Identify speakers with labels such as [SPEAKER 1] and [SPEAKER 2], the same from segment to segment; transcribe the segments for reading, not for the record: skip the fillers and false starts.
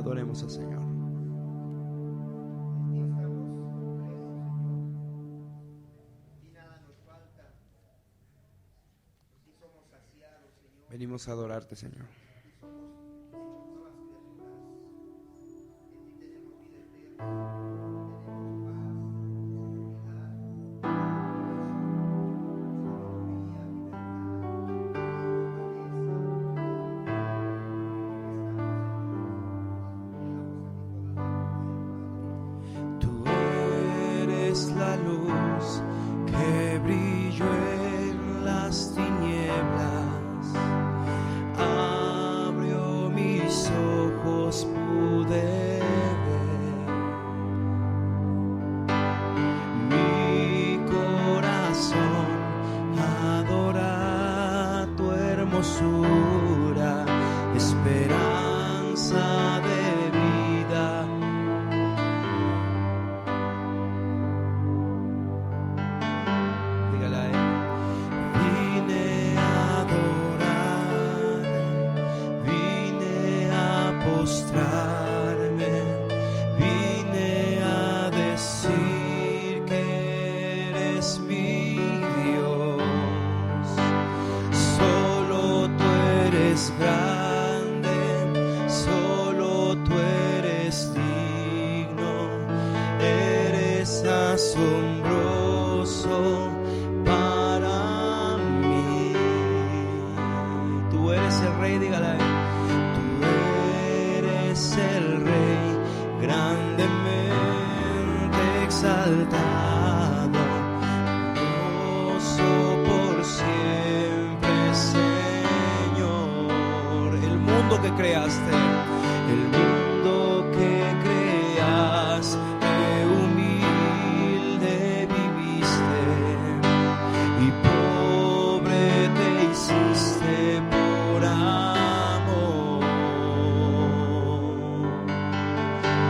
[SPEAKER 1] Adoremos al Señor. Venimos a adorarte, Señor. Tú eres la luz que brilló en las tinieblas. Abrió mis ojos, pude ver. Mi corazón adora tu hermosura, esperanza de vida. Dígale a él. Vine a adorar, vine a postrarme, vine a decir que eres mi Dios. Solo tú eres grande, solo tú eres digno, eres asombroso para mí. Tú eres el Rey, dígale a él. Tú eres el Rey, grandemente exaltado, gozo por siempre, Señor. El mundo que creaste, el mundo que creaste, humilde viviste y pobre te hiciste por amor.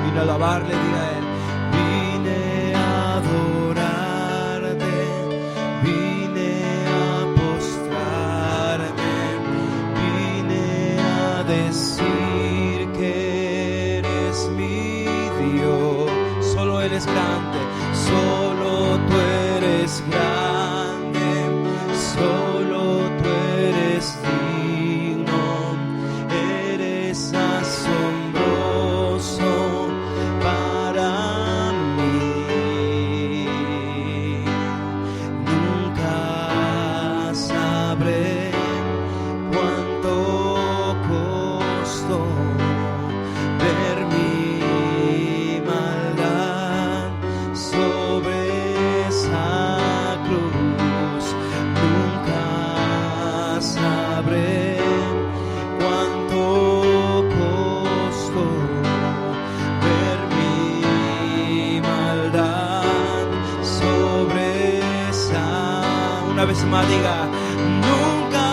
[SPEAKER 1] Vine a alabarle, diga a él. Vine a adorarte, vine a postrarme, vine a decir que eres mi Dios. Solo eres grande, solo tú eres grande, solo tú eres digno, eres asombroso para mí. Nunca sabré cuánto costó ver mi maldad sobre esa cruz. Nunca sabré cuánto costó ver mi maldad sobre esa. Una vez más diga, nunca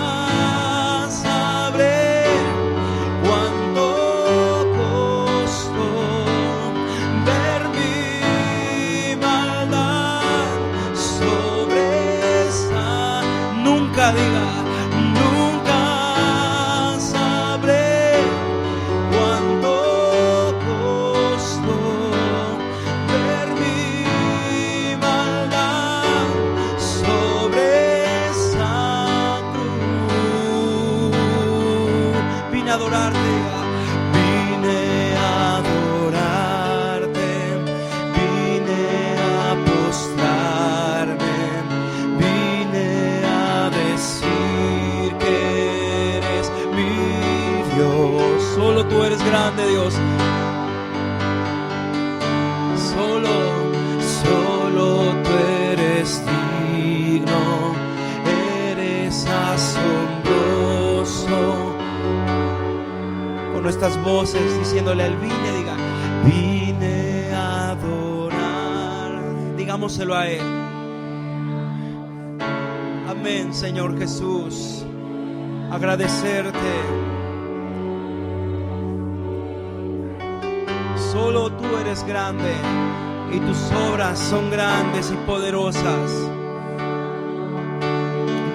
[SPEAKER 1] sabré cuánto costó ver mi maldad sobre esa. Nunca diga, nunca sabré cuánto costó ver mi maldad sobre esa cruz. Vine a adorarte, vine a adorarte, vine a postrarme, vine a decir que eres mi Dios. Solo tú eres grande, Dios. Solo tú eres digno, eres asombroso. Con nuestras voces diciéndole al vine, diga, vine a adorar. Digámoselo a él. Amén, Señor Jesús. Agradecerte. Solo tú eres grande y tus obras son grandes y poderosas.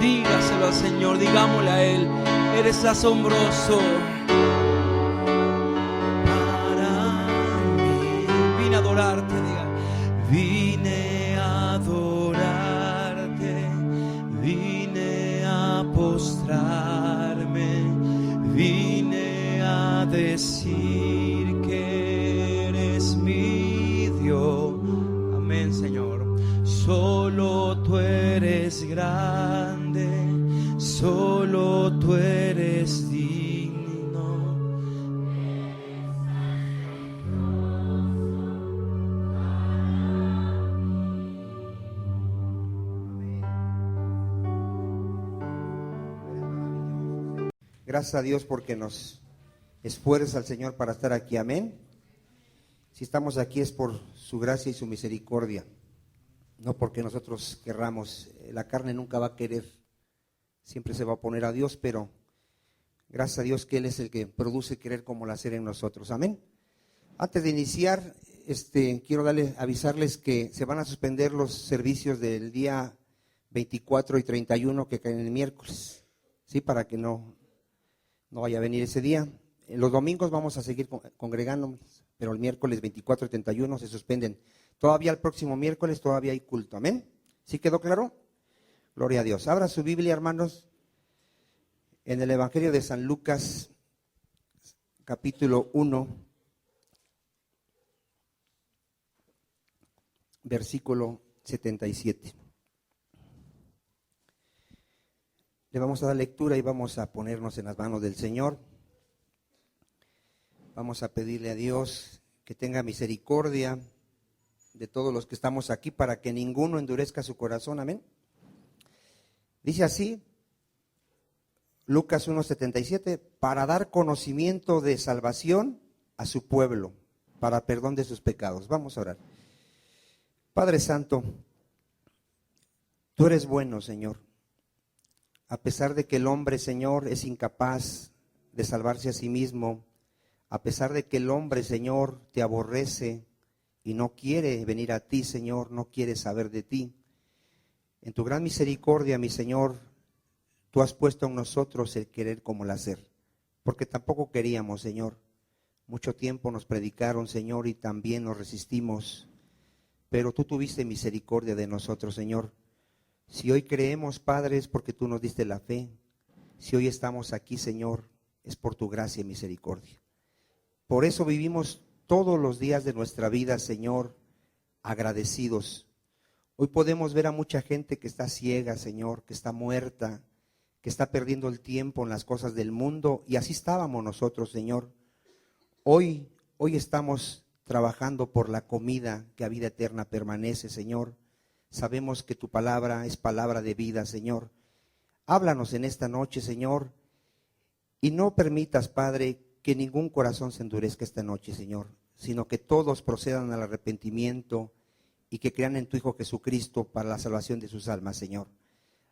[SPEAKER 1] Dígaselo al Señor, digámosle a Él, eres asombroso para decir que eres mi Dios. Amén, Señor. Solo tú eres grande, solo tú eres digno.
[SPEAKER 2] Gracias a Dios porque nos esfuerza al Señor para estar aquí, amén. Si estamos aquí es por su gracia y su misericordia, no porque nosotros querramos. La carne nunca va a querer, siempre se va a oponer a Dios, pero gracias a Dios que Él es el que produce querer como el hacer en nosotros, amén. Antes de iniciar, quiero avisarles que se van a suspender los servicios del día 24 y 31 que caen el miércoles, sí, para que no vaya a venir ese día. Los domingos vamos a seguir congregándonos, pero el miércoles 24 y 31 se suspenden. Todavía el próximo miércoles todavía hay culto, amén. ¿Sí quedó claro? Gloria a Dios. Abra su Biblia, hermanos, en el Evangelio de San Lucas, capítulo 1, versículo 77. Le vamos a dar lectura y vamos a ponernos en las manos del Señor. Vamos a pedirle a Dios que tenga misericordia de todos los que estamos aquí para que ninguno endurezca su corazón, amén. Dice así, Lucas 1:77, para dar conocimiento de salvación a su pueblo, para perdón de sus pecados. Vamos a orar. Padre Santo, tú eres bueno, Señor. A pesar de que el hombre, Señor, es incapaz de salvarse a sí mismo, a pesar de que el hombre, Señor, te aborrece y no quiere venir a ti, Señor, no quiere saber de ti, en tu gran misericordia, mi Señor, tú has puesto en nosotros el querer como el hacer, porque tampoco queríamos, Señor. Mucho tiempo nos predicaron, Señor, y también nos resistimos, pero tú tuviste misericordia de nosotros, Señor. Si hoy creemos, Padre, es porque tú nos diste la fe. Si hoy estamos aquí, Señor, es por tu gracia y misericordia. Por eso vivimos todos los días de nuestra vida, Señor, agradecidos. Hoy podemos ver a mucha gente que está ciega, Señor, que está muerta, que está perdiendo el tiempo en las cosas del mundo, y así estábamos nosotros, Señor. Hoy estamos trabajando por la comida que a vida eterna permanece, Señor. Sabemos que tu palabra es palabra de vida, Señor. Háblanos en esta noche, Señor, y no permitas, Padre, que ningún corazón se endurezca esta noche, Señor, sino que todos procedan al arrepentimiento y que crean en tu Hijo Jesucristo para la salvación de sus almas, Señor.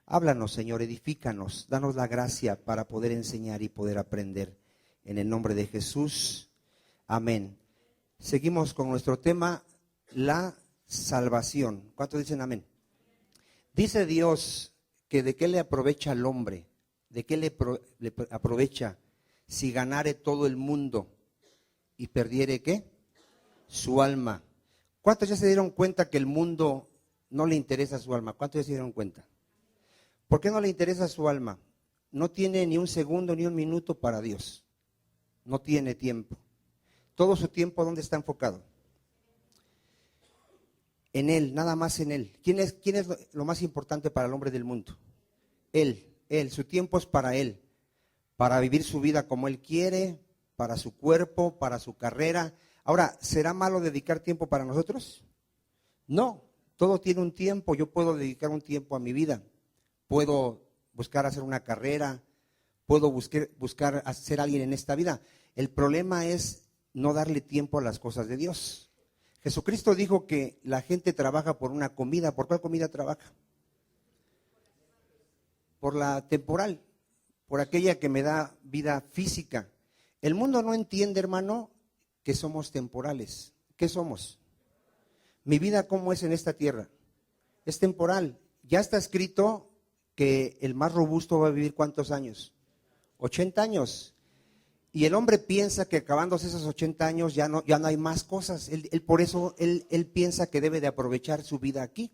[SPEAKER 2] Háblanos, Señor, edifícanos, danos la gracia para poder enseñar y poder aprender. En el nombre de Jesús, amén. Seguimos con nuestro tema, la salvación. ¿Cuántos dicen amén? Dice Dios que de qué le aprovecha al hombre, de qué le aprovecha si ganare todo el mundo y perdiere ¿qué? Su alma. ¿Cuántos ya se dieron cuenta que el mundo no le interesa su alma? ¿Cuántos ya se dieron cuenta? ¿Por qué no le interesa su alma? No tiene ni un segundo ni un minuto para Dios. No tiene tiempo. Todo su tiempo, ¿dónde está enfocado? En Él, nada más en Él. ¿Quién es lo más importante para el hombre del mundo? Él. Su tiempo es para Él, para vivir su vida como Él quiere, para su cuerpo, para su carrera. Ahora, ¿será malo dedicar tiempo para nosotros? No, todo tiene un tiempo. Yo puedo dedicar un tiempo a mi vida. Puedo buscar hacer una carrera, puedo buscar ser alguien en esta vida. El problema es no darle tiempo a las cosas de Dios. Jesucristo dijo que la gente trabaja por una comida. ¿Por cuál comida trabaja? Por la temporal, por aquella que me da vida física. El mundo no entiende, hermano, que somos temporales. ¿Qué somos? Mi vida, ¿cómo es en esta tierra? Es temporal. Ya está escrito que el más robusto va a vivir ¿cuántos años? 80 años. Y el hombre piensa que acabándose esos 80 años ya no hay más cosas. Por eso él piensa que debe de aprovechar su vida aquí.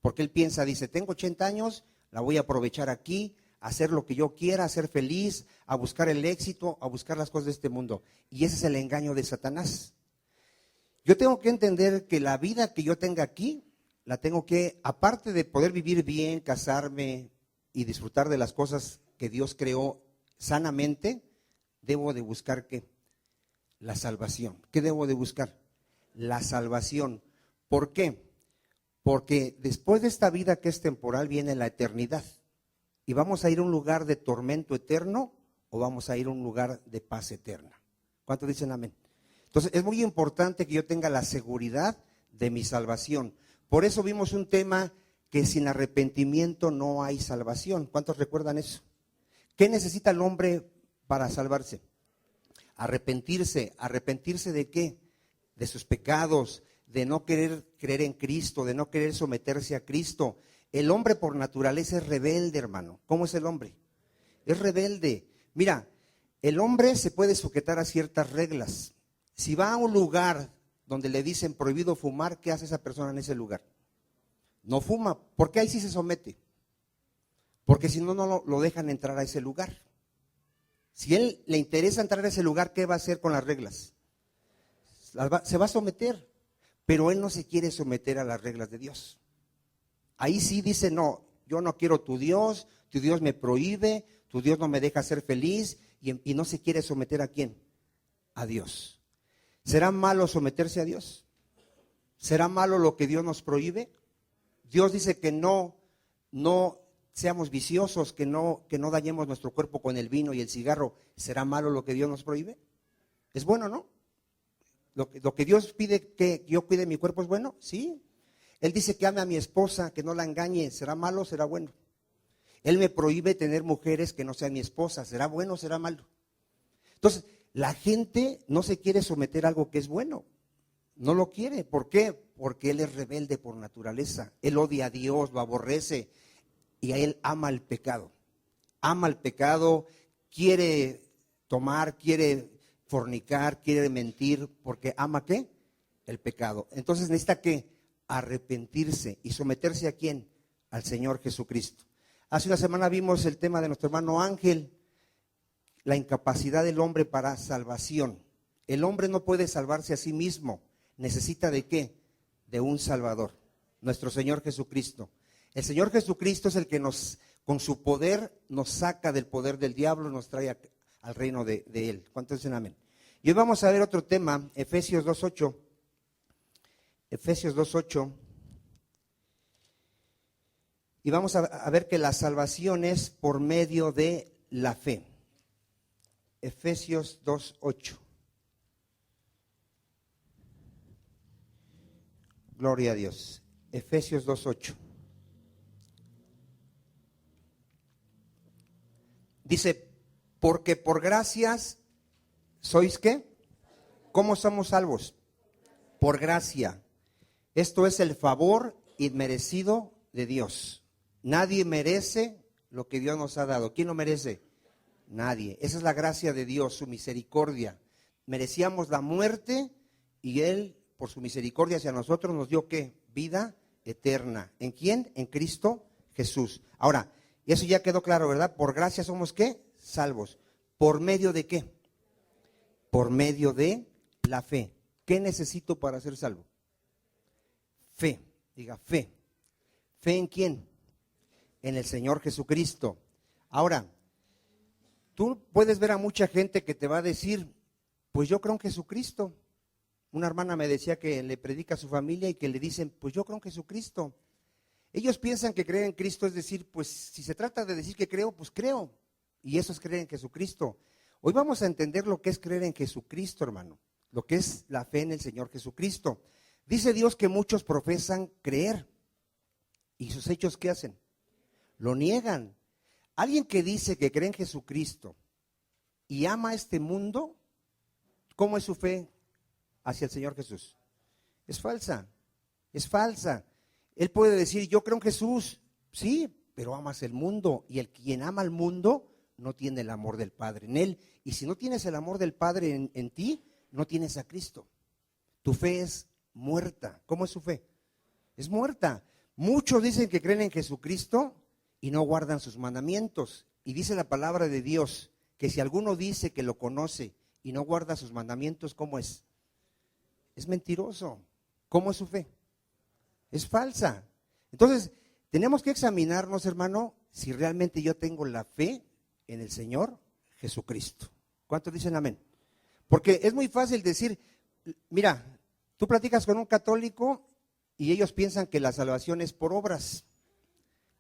[SPEAKER 2] Porque él piensa, dice, tengo 80 años, la voy a aprovechar aquí a hacer lo que yo quiera, a ser feliz, a buscar el éxito, a buscar las cosas de este mundo. Y ese es el engaño de Satanás. Yo tengo que entender que la vida que yo tenga aquí, la tengo que, aparte de poder vivir bien, casarme y disfrutar de las cosas que Dios creó sanamente, debo de buscar ¿qué? La salvación. ¿Qué debo de buscar? La salvación. ¿Por qué? Porque después de esta vida que es temporal viene la eternidad. ¿Y vamos a ir a un lugar de tormento eterno o vamos a ir a un lugar de paz eterna? ¿Cuántos dicen amén? Entonces es muy importante que yo tenga la seguridad de mi salvación. Por eso vimos un tema que sin arrepentimiento no hay salvación. ¿Cuántos recuerdan eso? ¿Qué necesita el hombre para salvarse? Arrepentirse. ¿Arrepentirse de qué? De sus pecados, de no querer creer en Cristo, de no querer someterse a Cristo. El hombre por naturaleza es rebelde, hermano. ¿Cómo es el hombre? Es rebelde. Mira, el hombre se puede sujetar a ciertas reglas. Si va a un lugar donde le dicen prohibido fumar, ¿qué hace esa persona en ese lugar? No fuma. ¿Por qué ahí sí se somete? Porque si no, no lo dejan entrar a ese lugar. Si él le interesa entrar a ese lugar, ¿qué va a hacer con las reglas? Se va a someter, pero él no se quiere someter a las reglas de Dios. Ahí sí dice, no, yo no quiero tu Dios me prohíbe, tu Dios no me deja ser feliz y no se quiere someter ¿a quién? A Dios. ¿Será malo someterse a Dios? ¿Será malo lo que Dios nos prohíbe? Dios dice que no seamos viciosos, que no dañemos nuestro cuerpo con el vino y el cigarro. ¿Será malo lo que Dios nos prohíbe? ¿Es bueno, no? ¿Lo que Dios pide que yo cuide mi cuerpo es bueno? Sí. Él dice que ame a mi esposa, que no la engañe. ¿Será malo o será bueno? Él me prohíbe tener mujeres que no sean mi esposa. ¿Será bueno o será malo? Entonces, la gente no se quiere someter a algo que es bueno. No lo quiere. ¿Por qué? Porque él es rebelde por naturaleza. Él odia a Dios, lo aborrece y a él ama el pecado. Ama el pecado, quiere tomar, quiere fornicar, quiere mentir, porque ama ¿qué? El pecado. Entonces necesita ¿qué? Arrepentirse y someterse ¿a quién? Al Señor Jesucristo. Hace una semana vimos el tema de nuestro hermano Ángel, la incapacidad del hombre para salvación. El hombre no puede salvarse a sí mismo. ¿Necesita de qué? De un Salvador, nuestro Señor Jesucristo. El Señor Jesucristo es el que con su poder nos saca del poder del diablo, nos trae al reino de Él. ¿Cuántos dicen amén? Y hoy vamos a ver otro tema, Efesios 2:8. Efesios 2:8. Y vamos a ver que la salvación es por medio de la fe. Efesios 2:8. Gloria a Dios. Efesios 2:8. Dice, porque por gracias sois ¿qué? ¿Cómo somos salvos? Por gracia. Esto es el favor inmerecido de Dios. Nadie merece lo que Dios nos ha dado. ¿Quién lo merece? Nadie. Esa es la gracia de Dios, su misericordia. Merecíamos la muerte y Él, por su misericordia hacia nosotros, nos dio ¿qué? Vida eterna. ¿En quién? En Cristo Jesús. Ahora, eso ya quedó claro, ¿verdad? Por gracia somos ¿qué? Salvos. ¿Por medio de qué? Por medio de la fe. ¿Qué necesito para ser salvo? Fe. Diga, fe. ¿Fe en quién? En el Señor Jesucristo. Ahora, tú puedes ver a mucha gente que te va a decir, pues yo creo en Jesucristo. Una hermana me decía que le predica a su familia y que le dicen, pues yo creo en Jesucristo. Ellos piensan que creer en Cristo es decir, pues si se trata de decir que creo, pues creo. Y eso es creer en Jesucristo. Hoy vamos a entender lo que es creer en Jesucristo, hermano. Lo que es la fe en el Señor Jesucristo. Dice Dios que muchos profesan creer. ¿Y sus hechos qué hacen? Lo niegan. Alguien que dice que cree en Jesucristo y ama este mundo, ¿cómo es su fe hacia el Señor Jesús? Es falsa, es falsa. Él puede decir, yo creo en Jesús, sí, pero amas el mundo. Y quien ama al mundo no tiene el amor del Padre en él. Y si no tienes el amor del Padre en ti, no tienes a Cristo. Tu fe es muerta. ¿Cómo es su fe? Es muerta. Muchos dicen que creen en Jesucristo y no guardan sus mandamientos. Y dice la palabra de Dios que si alguno dice que lo conoce y no guarda sus mandamientos, ¿cómo es? Es mentiroso. ¿Cómo es su fe? Es falsa. Entonces, tenemos que examinarnos, hermano, si realmente yo tengo la fe en el Señor Jesucristo. ¿Cuántos dicen amén? Porque es muy fácil decir, mira, tú platicas con un católico y ellos piensan que la salvación es por obras.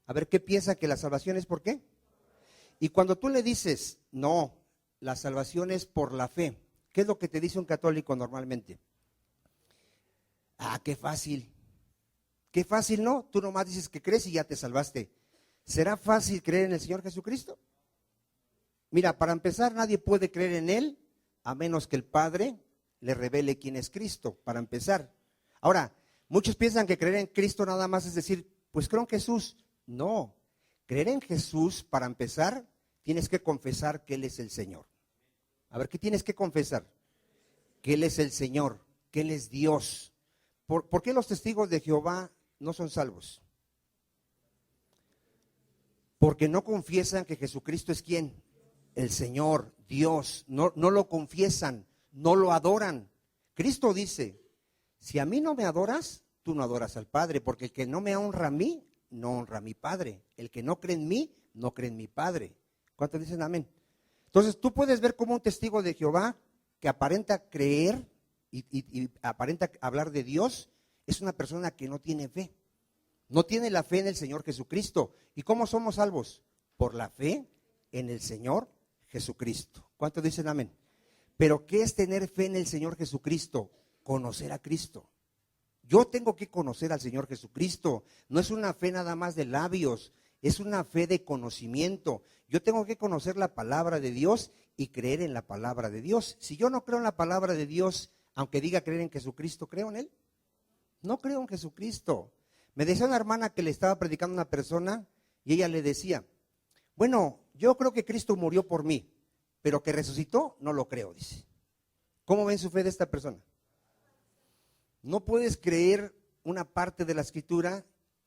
[SPEAKER 2] A ver, ¿qué piensa que la salvación es por qué? Y cuando tú le dices, no, la salvación es por la fe, ¿qué es lo que te dice un católico normalmente? Ah, qué fácil. Qué fácil, ¿no? Tú nomás dices que crees y ya te salvaste. ¿Será fácil creer en el Señor Jesucristo? Mira, para empezar, nadie puede creer en Él a menos que el Padre le revele quién es Cristo, para empezar. Ahora, muchos piensan que creer en Cristo nada más es decir, pues creo en Jesús. No, creer en Jesús, para empezar, tienes que confesar que Él es el Señor. A ver, ¿qué tienes que confesar? Que Él es el Señor, que Él es Dios. ¿Por qué los testigos de Jehová no son salvos? Porque no confiesan que Jesucristo es ¿quién? El Señor, Dios. No lo confiesan, no lo adoran. Cristo dice, si a mí no me adoras, tú no adoras al Padre, porque el que no me honra a mí, no honra a mi Padre. El que no cree en mí, no cree en mi Padre. ¿Cuántos dicen amén? Entonces tú puedes ver como un testigo de Jehová que aparenta creer y aparenta hablar de Dios, es una persona que no tiene fe. No tiene la fe en el Señor Jesucristo. ¿Y cómo somos salvos? Por la fe en el Señor Jesucristo. ¿Cuántos dicen amén? Pero ¿qué es tener fe en el Señor Jesucristo? Conocer a Cristo. Yo tengo que conocer al Señor Jesucristo. No es una fe nada más de labios, es una fe de conocimiento. Yo tengo que conocer la palabra de Dios y creer en la palabra de Dios. Si yo no creo en la palabra de Dios, aunque diga creer en Jesucristo, ¿creo en Él? No creo en Jesucristo. Me decía una hermana que le estaba predicando a una persona y ella le decía, bueno, yo creo que Cristo murió por mí, pero que resucitó, no lo creo, dice. ¿Cómo ven su fe de esta persona? No puedes creer una parte de la escritura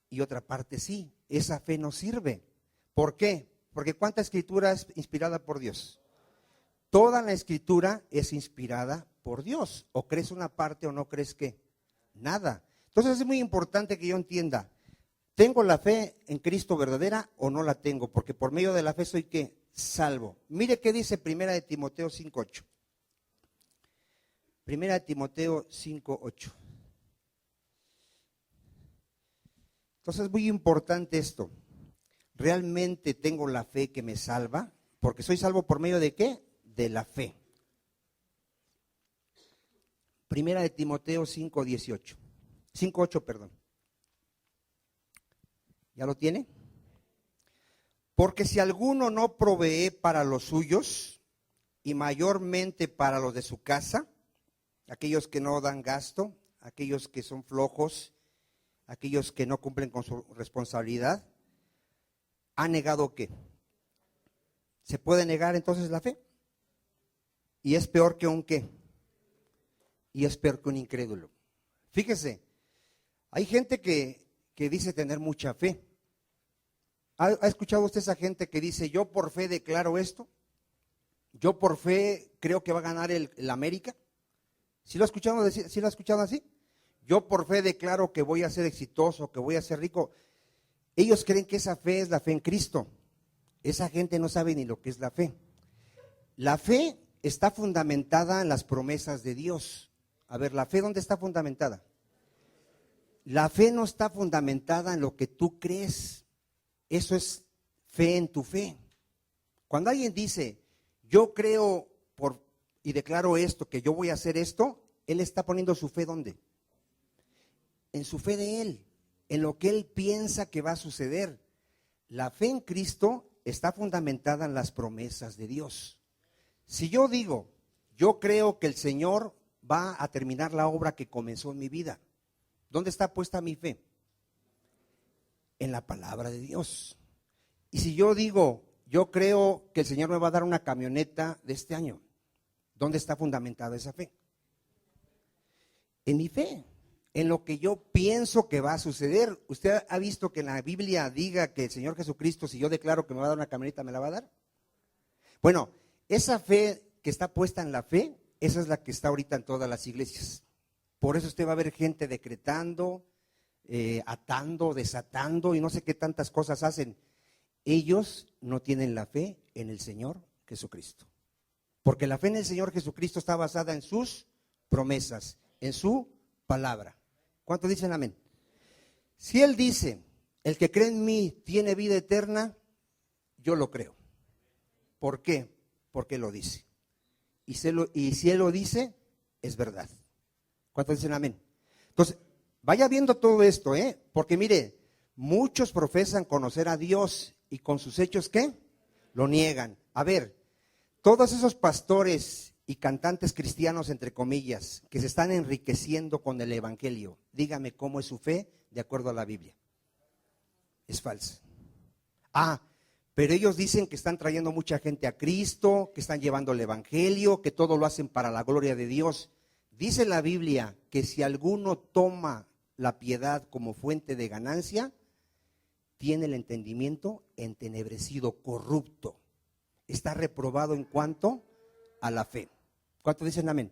[SPEAKER 2] y otra parte sí. Esa fe no sirve. ¿Por qué? Porque ¿cuánta escritura es inspirada por Dios? Toda la escritura es inspirada por Dios. O crees una parte o no crees qué. Nada. Entonces es muy importante que yo entienda, ¿tengo la fe en Cristo verdadera o no la tengo? Porque por medio de la fe soy ¿qué? Salvo. Mire qué dice 1 de Timoteo 5:8. 1 de Timoteo 5:8. Entonces es muy importante esto. ¿Realmente tengo la fe que me salva? Porque soy salvo por medio de ¿qué? De la fe. 1 de Timoteo 5:18. 5:8, perdón. ¿Ya lo tiene? Porque si alguno no provee para los suyos y mayormente para los de su casa, aquellos que no dan gasto, aquellos que son flojos, aquellos que no cumplen con su responsabilidad, ¿ha negado qué? ¿Se puede negar entonces la fe? Y es peor que un ¿qué? Y es peor que un incrédulo. Fíjese, hay gente que dice tener mucha fe. ¿Ha escuchado usted esa gente que dice, yo por fe declaro esto? Yo por fe creo que va a ganar el América. ¿Sí lo ha escuchado decir? ¿Sí lo ha escuchado así? Yo por fe declaro que voy a ser exitoso, que voy a ser rico. Ellos creen que esa fe es la fe en Cristo. Esa gente no sabe ni lo que es la fe. La fe está fundamentada en las promesas de Dios. A ver, ¿la fe dónde está fundamentada? La fe no está fundamentada en lo que tú crees. Eso es fe en tu fe. Cuando alguien dice, yo creo y declaro esto, que yo voy a hacer esto, él está poniendo su fe ¿dónde? En su fe de él, en lo que él piensa que va a suceder. La fe en Cristo está fundamentada en las promesas de Dios. Si yo digo, yo creo que el Señor va a terminar la obra que comenzó en mi vida, ¿dónde está puesta mi fe? En la palabra de Dios. Y si yo digo, yo creo que el Señor me va a dar una camioneta de este año, ¿dónde está fundamentada esa fe? En mi fe, en lo que yo pienso que va a suceder. ¿Usted ha visto que en la Biblia diga que el Señor Jesucristo, si yo declaro que me va a dar una camioneta, me la va a dar? Bueno, esa fe que está puesta en la fe, esa es la que está ahorita en todas las iglesias. Por eso usted va a ver gente decretando, atando, desatando y no sé qué tantas cosas hacen. Ellos no tienen la fe en el Señor Jesucristo. Porque la fe en el Señor Jesucristo está basada en sus promesas, en su palabra. ¿Cuántos dicen amén? Si Él dice, el que cree en mí tiene vida eterna, yo lo creo. ¿Por qué? Porque Él lo dice. Y si Él lo dice, es verdad. ¿Cuántos dicen amén? Entonces, vaya viendo todo esto, porque mire, muchos profesan conocer a Dios y con sus hechos, ¿qué? Lo niegan. A ver, todos esos pastores y cantantes cristianos, entre comillas, que se están enriqueciendo con el evangelio, dígame cómo es su fe de acuerdo a la Biblia. Es falsa. Pero ellos dicen que están trayendo mucha gente a Cristo, que están llevando el evangelio, que todo lo hacen para la gloria de Dios. Dice la Biblia que si alguno toma la piedad como fuente de ganancia, tiene el entendimiento entenebrecido, corrupto. Está reprobado en cuanto a la fe. ¿Cuántos dicen amén?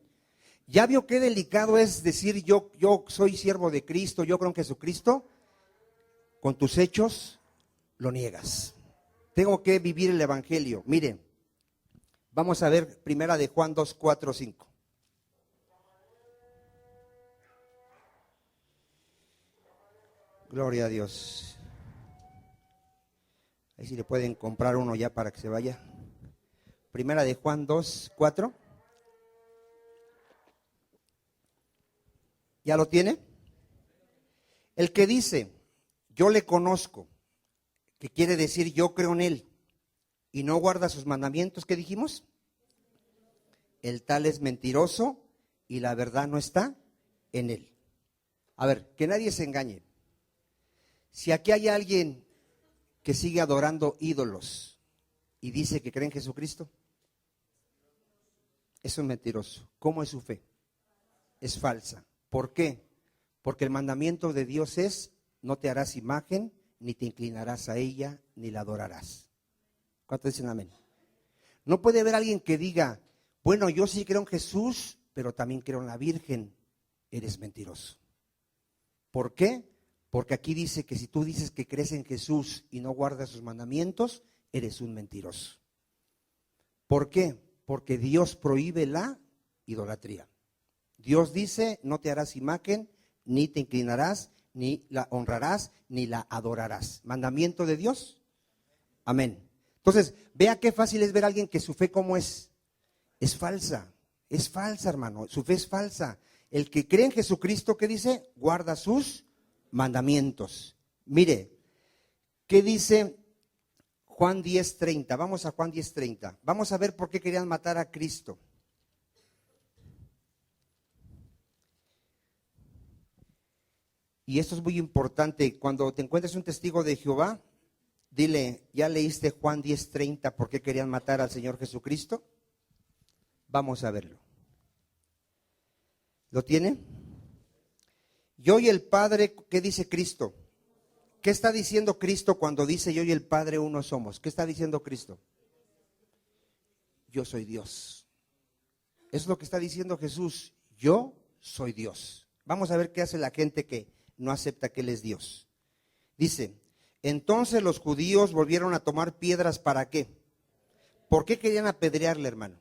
[SPEAKER 2] ¿Ya vio qué delicado es decir yo soy siervo de Cristo, yo creo en Jesucristo? Con tus hechos lo niegas. Tengo que vivir el evangelio. Miren, vamos a ver primera de Juan 2, 4, 5. Gloria a Dios. Ahí sí le pueden comprar uno ya para que se vaya. Primera de Juan 2, 4. ¿Ya lo tiene? El que dice, yo le conozco, que quiere decir yo creo en él, y no guarda sus mandamientos, ¿qué dijimos? El tal es mentiroso y la verdad no está en él. A ver, que nadie se engañe. Si aquí hay alguien que sigue adorando ídolos y dice que cree en Jesucristo, es un mentiroso. ¿Cómo es su fe? Es falsa. ¿Por qué? Porque el mandamiento de Dios es, no te harás imagen, ni te inclinarás a ella, ni la adorarás. ¿Cuántos dicen amén? No puede haber alguien que diga, bueno, yo sí creo en Jesús, pero también creo en la Virgen. Eres mentiroso. ¿Por qué? Porque aquí dice que si tú dices que crees en Jesús y no guardas sus mandamientos, eres un mentiroso. ¿Por qué? Porque Dios prohíbe la idolatría. Dios dice, no te harás imagen, ni te inclinarás, ni la honrarás, ni la adorarás. ¿Mandamiento de Dios? Amén. Entonces, vea qué fácil es ver a alguien que su fe como es falsa. Es falsa, hermano, su fe es falsa. El que cree en Jesucristo, ¿qué dice? Guarda sus mandamientos. Mire, ¿qué dice Juan 10:30? Vamos a Juan 10:30. Vamos a ver por qué querían matar a Cristo. Y esto es muy importante. Cuando te encuentres un testigo de Jehová, dile, ¿ya leíste Juan 10:30 por qué querían matar al Señor Jesucristo? Vamos a verlo. ¿Lo tiene? Yo y el Padre, ¿qué dice Cristo? ¿Qué está diciendo Cristo cuando dice yo y el Padre uno somos? ¿Qué está diciendo Cristo? Yo soy Dios. Eso es lo que está diciendo Jesús. Yo soy Dios. Vamos a ver qué hace la gente que no acepta que Él es Dios. Dice, entonces los judíos volvieron a tomar piedras, ¿para qué? ¿Por qué querían apedrearle, hermano?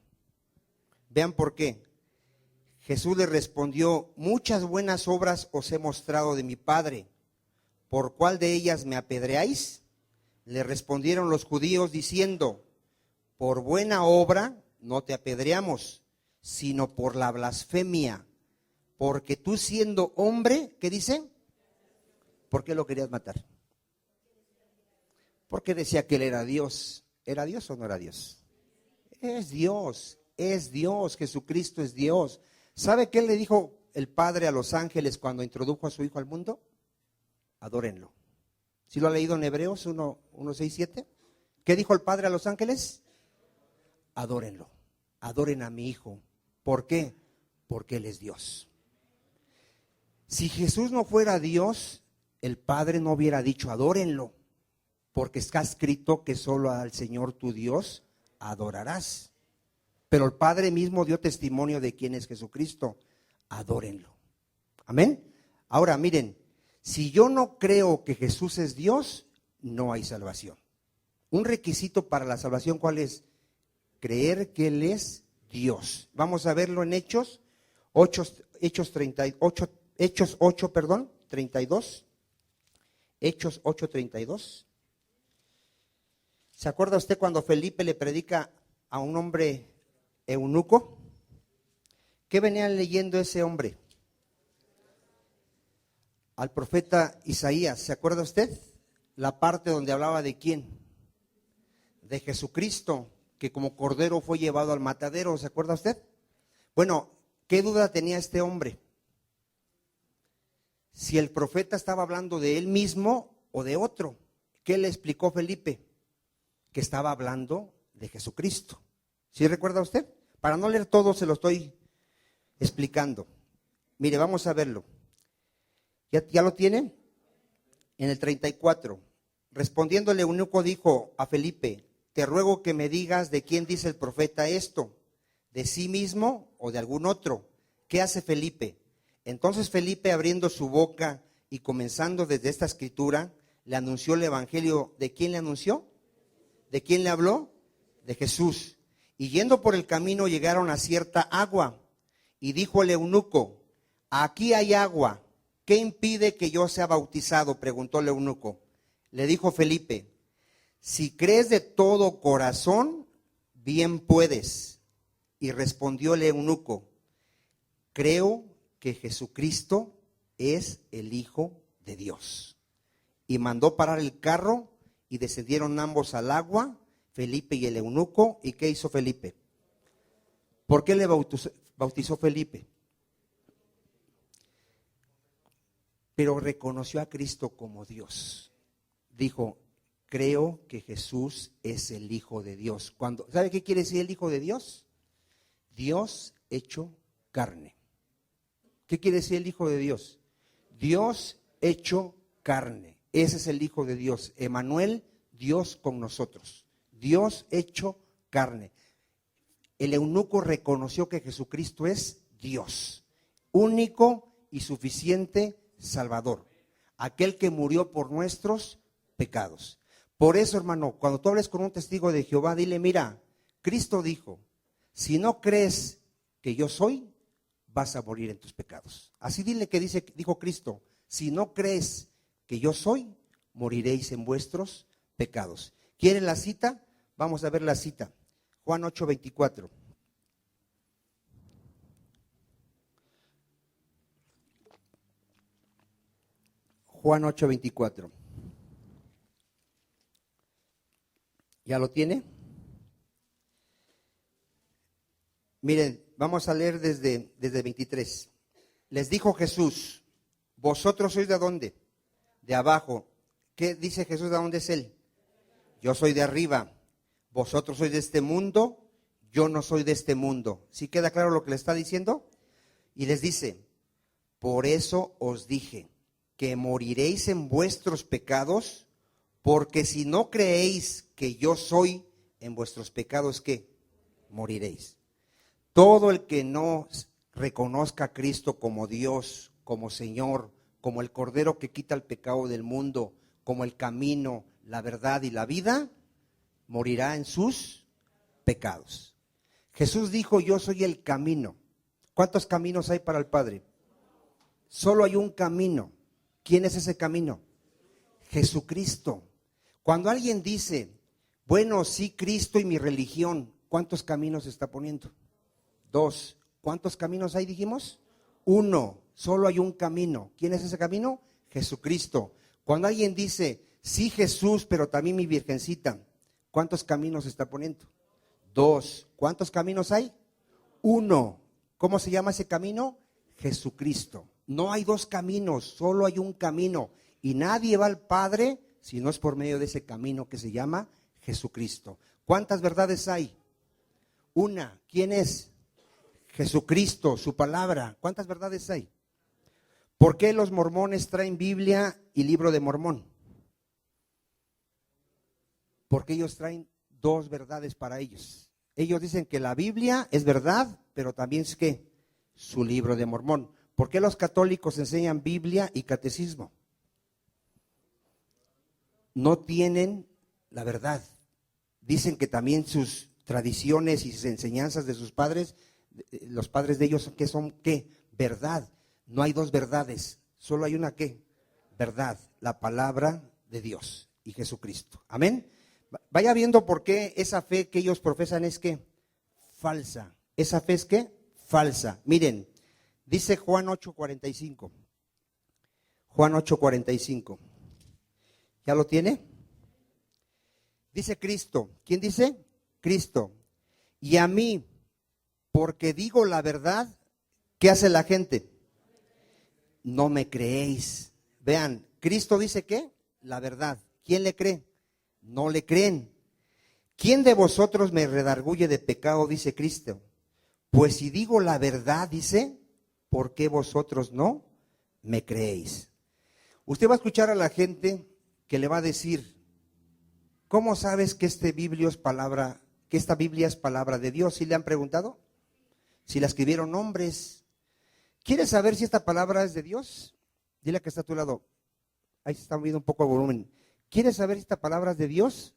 [SPEAKER 2] Vean por qué. Jesús le respondió, muchas buenas obras os he mostrado de mi Padre. ¿Por cuál de ellas me apedreáis? Le respondieron los judíos diciendo, por buena obra no te apedreamos, sino por la blasfemia. Porque tú siendo hombre, ¿qué dice? ¿Por qué lo querías matar? Porque decía que Él era Dios. ¿Era Dios o no era Dios? Es Dios, Jesucristo es Dios. ¿Sabe qué le dijo el Padre a los ángeles cuando introdujo a su Hijo al mundo? Adórenlo. ¿Sí lo ha leído en Hebreos 1:6-7? ¿Qué dijo el Padre a los ángeles? Adórenlo, adoren a mi Hijo. ¿Por qué? Porque Él es Dios. Si Jesús no fuera Dios, el Padre no hubiera dicho adórenlo, porque está escrito que solo al Señor tu Dios adorarás. Pero el Padre mismo dio testimonio de quién es Jesucristo. Adórenlo. Amén. Ahora miren, si yo no creo que Jesús es Dios, no hay salvación. Un requisito para la salvación, ¿cuál es? Creer que Él es Dios. Vamos a verlo en Hechos 8:32. Hechos 8:32. ¿Se acuerda usted cuando Felipe le predica a un hombre eunuco? ¿Qué venía leyendo ese hombre? Al profeta Isaías. ¿Se acuerda usted? La parte donde hablaba de quién. De Jesucristo, que como cordero fue llevado al matadero. ¿Se acuerda usted? Bueno, ¿qué duda tenía este hombre? Si el profeta estaba hablando de él mismo o de otro. ¿Qué le explicó Felipe? Que estaba hablando de Jesucristo. ¿Sí recuerda usted? Para no leer todo se lo estoy explicando. Mire, vamos a verlo. ¿Ya lo tienen? En el 34. Respondiendo el eunuco dijo a Felipe: te ruego que me digas de quién dice el profeta esto, de sí mismo o de algún otro. ¿Qué hace Felipe? Entonces Felipe, abriendo su boca y comenzando desde esta escritura, le anunció el evangelio. ¿De quién le anunció? ¿De quién le habló? De Jesús. Y yendo por el camino llegaron a cierta agua, y dijo el eunuco: aquí hay agua, ¿qué impide que yo sea bautizado? Preguntó el eunuco. Le dijo Felipe: si crees de todo corazón, bien puedes. Y respondió el eunuco: creo que Jesucristo es el Hijo de Dios. Y mandó parar el carro, y descendieron ambos al agua, Felipe y el eunuco. ¿Y qué hizo Felipe? ¿Por qué le bautizó Felipe? Pero reconoció a Cristo como Dios. Dijo: creo que Jesús es el Hijo de Dios. ¿Sabe qué quiere decir el Hijo de Dios? Dios hecho carne. ¿Qué quiere decir el Hijo de Dios? Dios hecho carne. Ese es el Hijo de Dios. Emmanuel, Dios con nosotros. Dios hecho carne. El eunuco reconoció que Jesucristo es Dios, único y suficiente Salvador, aquel que murió por nuestros pecados. Por eso, hermano, cuando tú hables con un testigo de Jehová, dile: mira, Cristo dijo, si no crees que yo soy, vas a morir en tus pecados. Así dile que dijo Cristo: si no crees que yo soy, moriréis en vuestros pecados. ¿Quieren la cita? Vamos a ver la cita. Juan 8:24. Juan 8:24. ¿Ya lo tiene? Miren, vamos a leer desde 23. Les dijo Jesús: ¿vosotros sois de dónde? De abajo. ¿Qué dice Jesús? ¿De dónde es Él? Yo soy de arriba. Vosotros sois de este mundo, yo no soy de este mundo. ¿Sí queda claro lo que le está diciendo? Y les dice: por eso os dije que moriréis en vuestros pecados, porque si no creéis que yo soy, en vuestros pecados, ¿qué? Moriréis. Todo el que no reconozca a Cristo como Dios, como Señor, como el Cordero que quita el pecado del mundo, como el camino, la verdad y la vida, morirá en sus pecados. Jesús dijo: yo soy el camino. ¿Cuántos caminos hay para el Padre? Solo hay un camino. ¿Quién es ese camino? Jesucristo. Cuando alguien dice: bueno, sí, Cristo y mi religión, ¿cuántos caminos está poniendo? 2. ¿Cuántos caminos hay, dijimos? 1. Solo hay un camino. ¿Quién es ese camino? Jesucristo. Cuando alguien dice: sí, Jesús, pero también mi virgencita, ¿cuántos caminos está poniendo? 2. ¿Cuántos caminos hay? 1. ¿Cómo se llama ese camino? Jesucristo. No hay 2 caminos, solo hay un camino. Y nadie va al Padre si no es por medio de ese camino que se llama Jesucristo. ¿Cuántas verdades hay? 1. ¿Quién es? Jesucristo, su palabra. ¿Cuántas verdades hay? ¿Por qué los mormones traen Biblia y libro de Mormón? Porque ellos traen dos verdades para ellos. Ellos dicen que la Biblia es verdad, pero también es que su libro de Mormón. ¿Por qué los católicos enseñan Biblia y catecismo? No tienen la verdad. Dicen que también sus tradiciones y sus enseñanzas de sus padres, los padres de ellos, ¿qué son? ¿Qué? Verdad. No hay dos verdades, solo hay una ¿qué? Verdad, la palabra de Dios y Jesucristo. Amén. Vaya viendo por qué esa fe que ellos profesan es que falsa. Esa fe es que falsa. Miren, dice Juan 8:45. Juan 8:45. ¿Ya lo tiene? Dice Cristo. ¿Quién dice? Cristo. Y a mí, porque digo la verdad, ¿qué hace la gente? No me creéis. Vean, Cristo dice ¿qué? La verdad. ¿Quién le cree? No le creen. ¿Quién de vosotros me redarguye de pecado? Dice Cristo. Pues si digo la verdad, dice, ¿por qué vosotros no me creéis? Usted va a escuchar a la gente que le va a decir, ¿cómo sabes que esta Biblia es palabra de Dios? ¿Sí le han preguntado? Si la escribieron hombres. ¿Quieres saber si esta palabra es de Dios? Dile que está a tu lado. Ahí se está moviendo un poco el volumen. ¿Quieres saber si esta palabra es de Dios?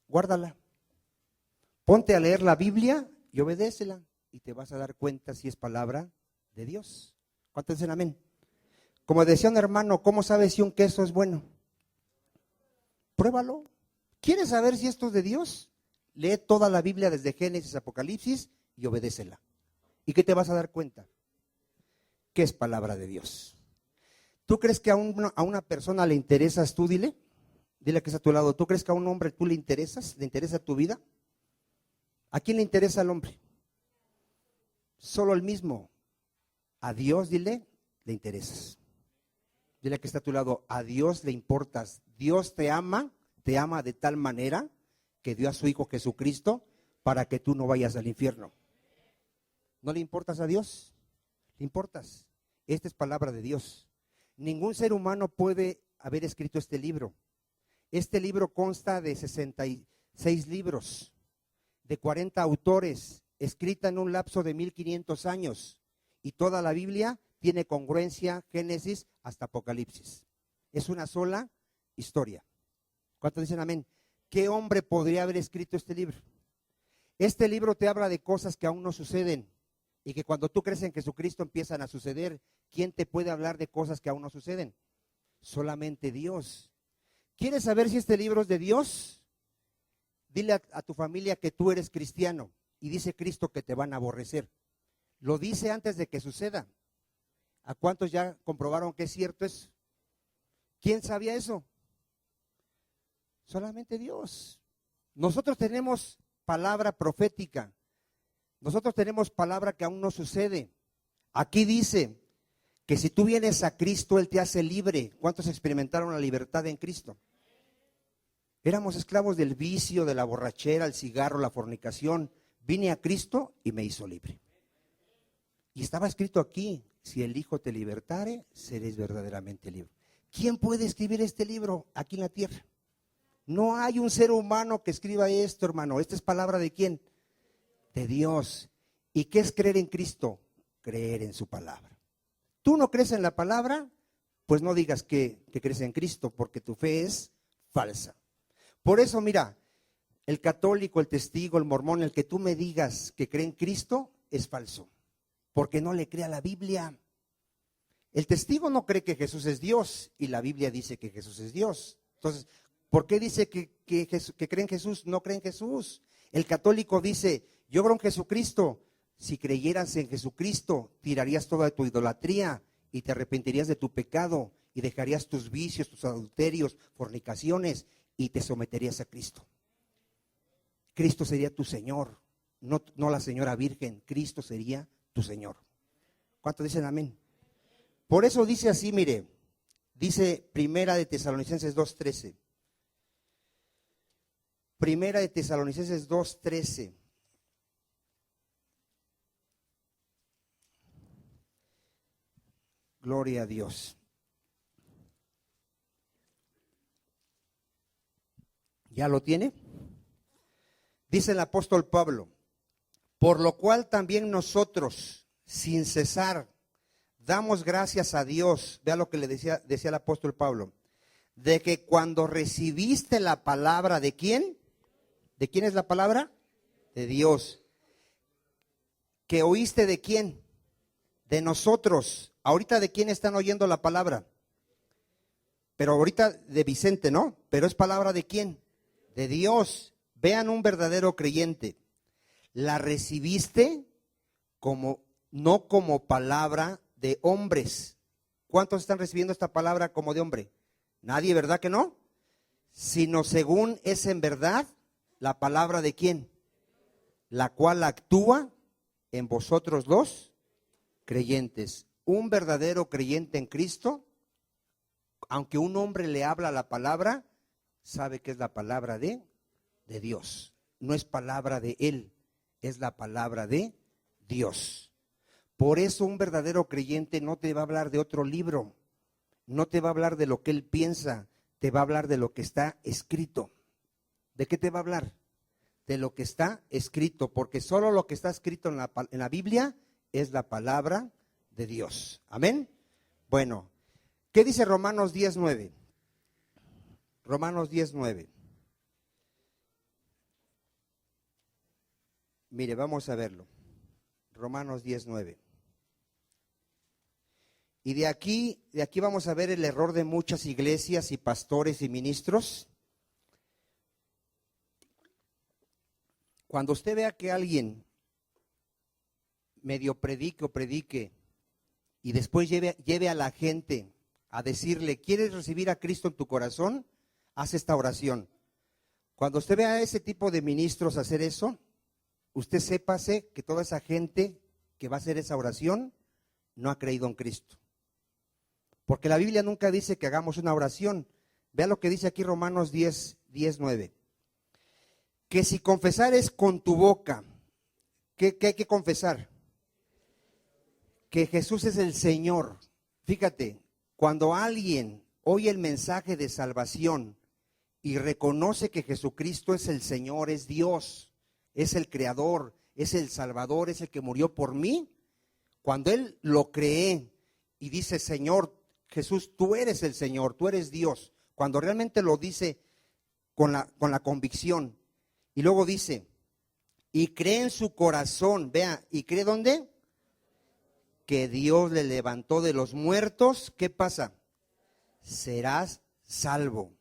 [SPEAKER 2] Guárdala. Ponte a leer la Biblia y obedécela. Y te vas a dar cuenta si es palabra de Dios. ¿Cuántos dicen amén? Como decía un hermano, ¿cómo sabes si un queso es bueno? Pruébalo. ¿Quieres saber si esto es de Dios? Lee toda la Biblia desde Génesis a Apocalipsis y obedécela. ¿Y qué te vas a dar cuenta? Que es palabra de Dios. ¿Tú crees que a una persona le interesas tú? Dile que está a tu lado. ¿Tú crees que a un hombre tú le interesas? ¿Le interesa tu vida? ¿A quién le interesa al hombre? Solo el mismo. A Dios, dile, le interesas. Dile que está a tu lado. A Dios le importas. Dios te ama de tal manera que dio a su Hijo Jesucristo para que tú no vayas al infierno. ¿No le importas a Dios? ¿Le importas? Esta es palabra de Dios. Ningún ser humano puede haber escrito este libro. Este libro consta de 66 libros, de 40 autores, escrita en un lapso de 1500 años. Y toda la Biblia tiene congruencia, Génesis hasta Apocalipsis. Es una sola historia. ¿Cuántos dicen amén? ¿Qué hombre podría haber escrito este libro? Este libro te habla de cosas que aún no suceden y que cuando tú crees en Jesucristo empiezan a suceder. ¿Quién te puede hablar de cosas que aún no suceden? Solamente Dios. ¿Quieres saber si este libro es de Dios? Dile a tu familia que tú eres cristiano y dice Cristo que te van a aborrecer. Lo dice antes de que suceda. ¿A cuántos ya comprobaron que es cierto eso? ¿Quién sabía eso? Solamente Dios. Nosotros tenemos palabra profética. Nosotros tenemos palabra que aún no sucede. Aquí dice que si tú vienes a Cristo, Él te hace libre. ¿Cuántos experimentaron la libertad en Cristo? Éramos esclavos del vicio, de la borrachera, el cigarro, la fornicación. Vine a Cristo y me hizo libre. Y estaba escrito aquí, si el Hijo te libertare, seréis verdaderamente libre. ¿Quién puede escribir este libro aquí en la tierra? No hay un ser humano que escriba esto, hermano. Esta es palabra ¿de quién? De Dios. ¿Y qué es creer en Cristo? Creer en su palabra. ¿Tú no crees en la palabra? Pues no digas que crees en Cristo, porque tu fe es falsa. Por eso, mira, el católico, el testigo, el mormón, el que tú me digas que cree en Cristo, es falso. Porque no le cree a la Biblia. El testigo no cree que Jesús es Dios y la Biblia dice que Jesús es Dios. Entonces, ¿por qué dice que cree en Jesús? No cree en Jesús. El católico dice, yo creo en Jesucristo. Si creyeras en Jesucristo, tirarías toda tu idolatría y te arrepentirías de tu pecado y dejarías tus vicios, tus adulterios, fornicaciones y te someterías a Cristo. Cristo sería tu Señor, no la señora virgen. Cristo sería tu Señor. ¿Cuántos dicen amén? Por eso dice así, mire, dice Primera de Tesalonicenses 2:13. Primera de Tesalonicenses 2:13. Gloria a Dios. ¿Ya lo tiene? Dice el apóstol Pablo, por lo cual también nosotros, sin cesar, damos gracias a Dios. Vea lo que le decía el apóstol Pablo, de que cuando recibiste la palabra, ¿de quién? ¿De quién es la palabra? De Dios. ¿Que oíste de quién? De nosotros. Ahorita, ¿de quién están oyendo la palabra? Pero ahorita de Vicente, ¿no? Pero es palabra ¿de quién? De Dios. Vean un verdadero creyente. La recibiste como, no como palabra de hombres. ¿Cuántos están recibiendo esta palabra como de hombre? Nadie, ¿verdad que no? Sino según es en verdad la palabra de quién, la cual actúa en vosotros los creyentes. Un verdadero creyente en Cristo, aunque un hombre le habla la palabra, sabe que es la palabra de Dios. No es palabra de él, es la palabra de Dios. Por eso un verdadero creyente no te va a hablar de otro libro, no te va a hablar de lo que él piensa, te va a hablar de lo que está escrito. ¿De qué te va a hablar? De lo que está escrito, porque solo lo que está escrito en la Biblia es la palabra de Dios. Amén. Bueno, ¿qué dice Romanos 10:9? Romanos 10:9. Mire, vamos a verlo. Romanos 10:9. Y de aquí vamos a ver el error de muchas iglesias y pastores y ministros. Cuando usted vea que alguien medio predique y después lleve a la gente a decirle, ¿quieres recibir a Cristo en tu corazón? Haz esta oración. Cuando usted vea a ese tipo de ministros hacer eso, usted sépase que toda esa gente que va a hacer esa oración no ha creído en Cristo. Porque la Biblia nunca dice que hagamos una oración. Vea lo que dice aquí Romanos 10:9. Que si confesares con tu boca, ¿qué hay que confesar? Que Jesús es el Señor. Fíjate, cuando alguien oye el mensaje de salvación y reconoce que Jesucristo es el Señor, es Dios, es el Creador, es el Salvador, es el que murió por mí, cuando él lo cree y dice, Señor, Jesús, tú eres el Señor, tú eres Dios, cuando realmente lo dice con la convicción, y luego dice, y cree en su corazón, vea, ¿y cree dónde? Que Dios le levantó de los muertos, ¿qué pasa? Serás salvo,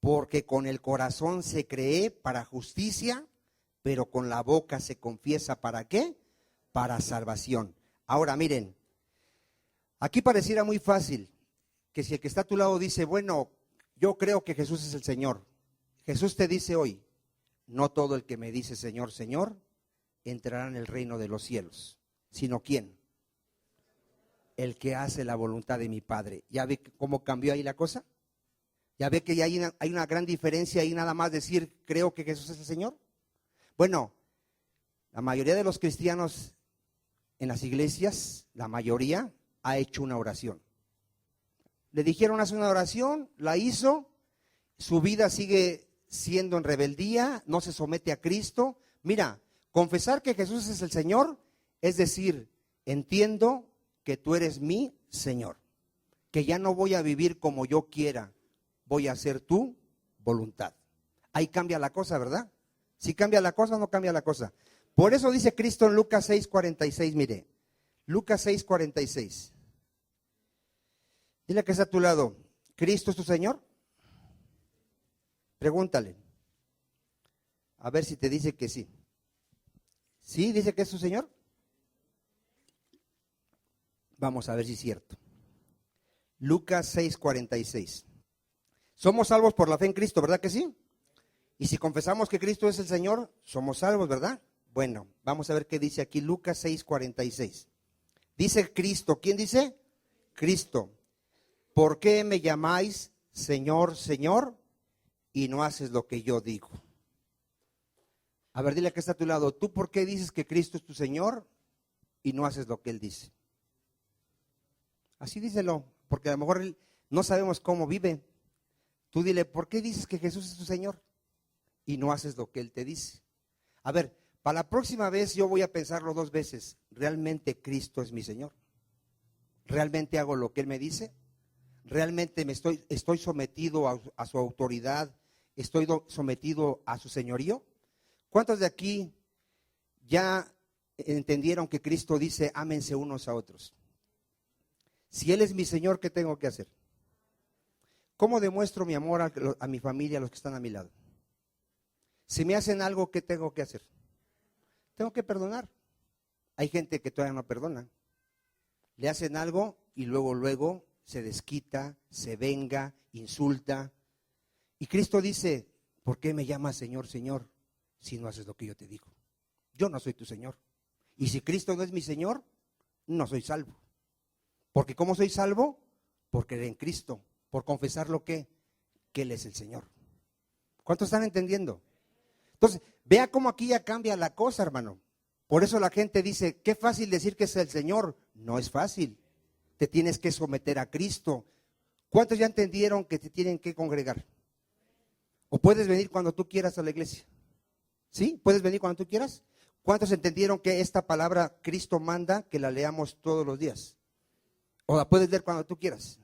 [SPEAKER 2] porque con el corazón se cree para justicia, pero con la boca se confiesa, ¿para qué? Para salvación. Ahora miren, aquí pareciera muy fácil, que si el que está a tu lado dice, bueno, yo creo que Jesús es el Señor. Jesús te dice hoy, no todo el que me dice Señor, Señor, entrará en el reino de los cielos, sino ¿quién? El que hace la voluntad de mi Padre. ¿Ya ve cómo cambió ahí la cosa? ¿Ya ve que ya hay una gran diferencia ahí nada más decir, creo que Jesús es el Señor? Bueno, la mayoría de los cristianos en las iglesias, la mayoría ha hecho una oración. Le dijeron haz una oración, la hizo, su vida sigue siendo en rebeldía, no se somete a Cristo. Mira, confesar que Jesús es el Señor es decir, entiendo que tú eres mi Señor, que ya no voy a vivir como yo quiera, voy a hacer tu voluntad. Ahí cambia la cosa, ¿verdad? Si cambia la cosa o no cambia la cosa. Por eso dice Cristo en Lucas 6:46, mire, Lucas 6:46. Dile que está a tu lado, ¿Cristo es tu Señor? Pregúntale, a ver si te dice que sí. ¿Sí dice que es su Señor? Vamos a ver si es cierto. Lucas 6:46. Somos salvos por la fe en Cristo, ¿verdad que sí? Y si confesamos que Cristo es el Señor, somos salvos, ¿verdad? Bueno, vamos a ver qué dice aquí Lucas 6:46. Dice Cristo, ¿quién dice? Cristo. ¿Por qué me llamáis Señor, Señor, y no haces lo que yo digo? A ver, dile que está a tu lado, ¿tú por qué dices que Cristo es tu Señor y no haces lo que Él dice? Así díselo, porque a lo mejor no sabemos cómo vive. Tú dile, ¿por qué dices que Jesús es tu Señor? y no haces lo que Él te dice. A ver, para la próxima vez yo voy a pensarlo 2 veces. ¿Realmente Cristo es mi Señor? ¿Realmente hago lo que Él me dice? ¿Realmente estoy sometido a su autoridad? ¿Estoy sometido a su señorío? ¿Cuántos de aquí ya entendieron que Cristo dice, ámense unos a otros? Si Él es mi Señor, ¿qué tengo que hacer? ¿Cómo demuestro mi amor a mi familia, a los que están a mi lado? Si me hacen algo, ¿qué tengo que hacer? Tengo que perdonar. Hay gente que todavía no perdona. Le hacen algo y luego se desquita, se venga, insulta. Y Cristo dice, ¿por qué me llamas Señor, Señor, si no haces lo que yo te digo? Yo no soy tu Señor. Y si Cristo no es mi Señor, no soy salvo. Porque ¿cómo soy salvo? Por creer en Cristo, por confesar que Él es el Señor. ¿Cuántos están entendiendo? Entonces, vea cómo aquí ya cambia la cosa, hermano. Por eso la gente dice, qué fácil decir que es el Señor. No es fácil. Te tienes que someter a Cristo. ¿Cuántos ya entendieron que te tienen que congregar? ¿O puedes venir cuando tú quieras a la iglesia? ¿Sí? ¿Puedes venir cuando tú quieras? ¿Cuántos entendieron que esta palabra Cristo manda que la leamos todos los días? ¿O la puedes leer cuando tú quieras?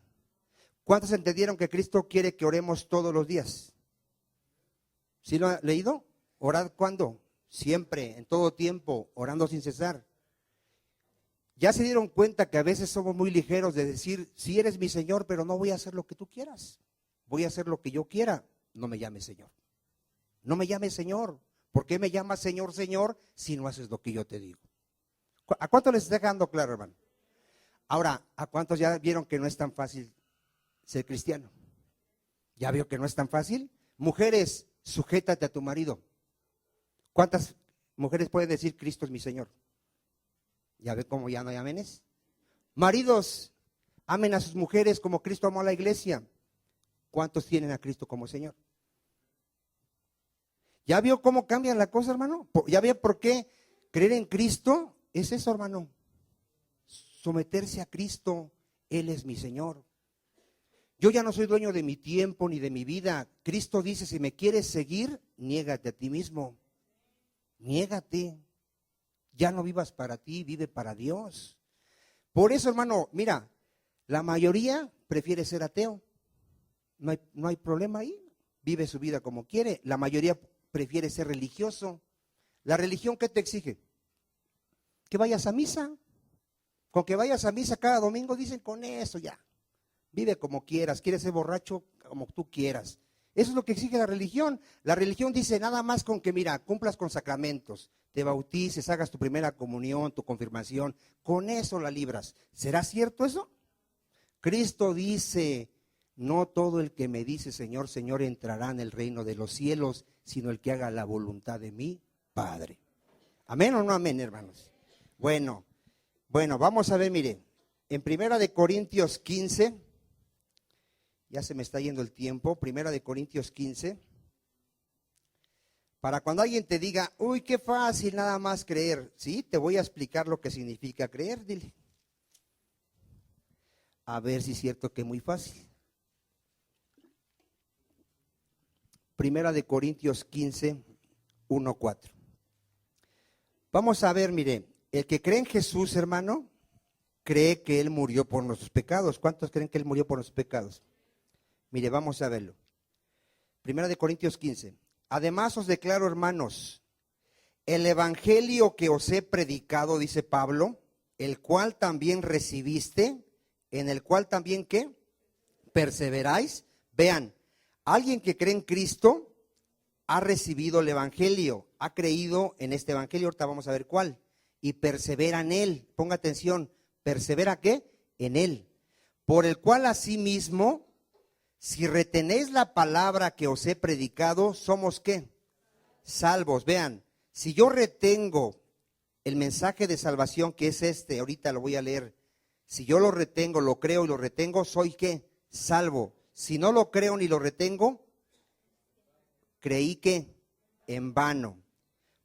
[SPEAKER 2] ¿Cuántos entendieron que Cristo quiere que oremos todos los días? ¿Sí lo han leído? ¿Orad cuándo? Siempre, en todo tiempo, orando sin cesar. Ya se dieron cuenta que a veces somos muy ligeros de decir, sí eres mi Señor, pero no voy a hacer lo que tú quieras. Voy a hacer lo que yo quiera. No me llames Señor. No me llames Señor. ¿Por qué me llamas Señor, Señor, si no haces lo que yo te digo? ¿A cuántos les está dejando claro, hermano? Ahora, ¿a cuántos ya vieron que no es tan fácil ser cristiano? ¿Ya vio que no es tan fácil? Mujeres, sujétate a tu marido. ¿Cuántas mujeres pueden decir Cristo es mi Señor? ¿Ya ve cómo ya no hay amenes? Maridos, amen a sus mujeres como Cristo amó a la iglesia. ¿Cuántos tienen a Cristo como Señor? ¿Ya vio cómo cambia la cosa, hermano? ¿Ya vio por qué creer en Cristo es eso, hermano? Someterse a Cristo. Él es mi Señor. Yo ya no soy dueño de mi tiempo ni de mi vida. Cristo dice, si me quieres seguir, niégate a ti mismo. Niégate. Ya no vivas para ti, vive para Dios. Por eso, hermano, mira, la mayoría prefiere ser ateo. No hay problema ahí. Vive su vida como quiere. La mayoría prefiere ser religioso. ¿La religión qué te exige? Que vayas a misa. Con que vayas a misa cada domingo, dicen, con eso ya. Vive como quieras. Quieres ser borracho como tú quieras. Eso es lo que exige la religión. La religión dice nada más con que, mira, cumplas con sacramentos, te bautices, hagas tu primera comunión, tu confirmación. Con eso la libras. ¿Será cierto eso? Cristo dice, no todo el que me dice Señor, Señor entrará en el reino de los cielos, sino el que haga la voluntad de mi Padre. ¿Amén o no amén, hermanos? Bueno, vamos a ver, mire, en 1 Corintios 15, ya se me está yendo el tiempo, 1 Corintios 15, para cuando alguien te diga, uy, qué fácil nada más creer, sí, te voy a explicar lo que significa creer, dile. A ver si es cierto que es muy fácil. 1 Corintios 15, 1, 4. Vamos a ver, mire, el que cree en Jesús, hermano, cree que Él murió por nuestros pecados. ¿Cuántos creen que Él murió por nuestros pecados? Mire, vamos a verlo. 1 Corintios 15. Además os declaro, hermanos, el evangelio que os he predicado, dice Pablo, el cual también recibiste, en el cual también, ¿qué? Perseveráis. Vean, alguien que cree en Cristo ha recibido el evangelio, ha creído en este evangelio, ahorita vamos a ver cuál, y persevera en él. Ponga atención, ¿persevera qué? En él. Por el cual asimismo, si retenéis la palabra que os he predicado, ¿somos qué? Salvos. Vean, si yo retengo el mensaje de salvación que es este, ahorita lo voy a leer, si yo lo retengo, lo creo y lo retengo, ¿soy qué? Salvo. Si no lo creo ni lo retengo, creí que en vano.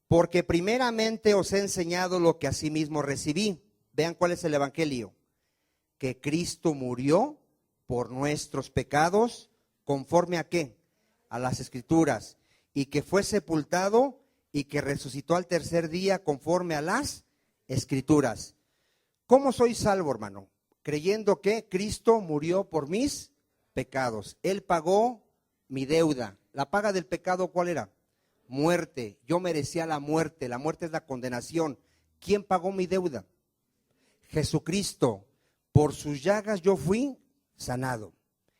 [SPEAKER 2] Porque primeramente os he enseñado lo que asimismo recibí. Vean cuál es el evangelio. Que Cristo murió por nuestros pecados, ¿conforme a qué? A las Escrituras. y que fue sepultado y que resucitó al tercer día conforme a las Escrituras. ¿Cómo soy salvo, hermano? Creyendo que Cristo murió por mis pecados. Él pagó mi deuda. La paga del pecado, ¿cuál era? Muerte. Yo merecía la muerte. La muerte es la condenación. ¿Quién pagó mi deuda? Jesucristo. Por sus llagas yo fui sanado.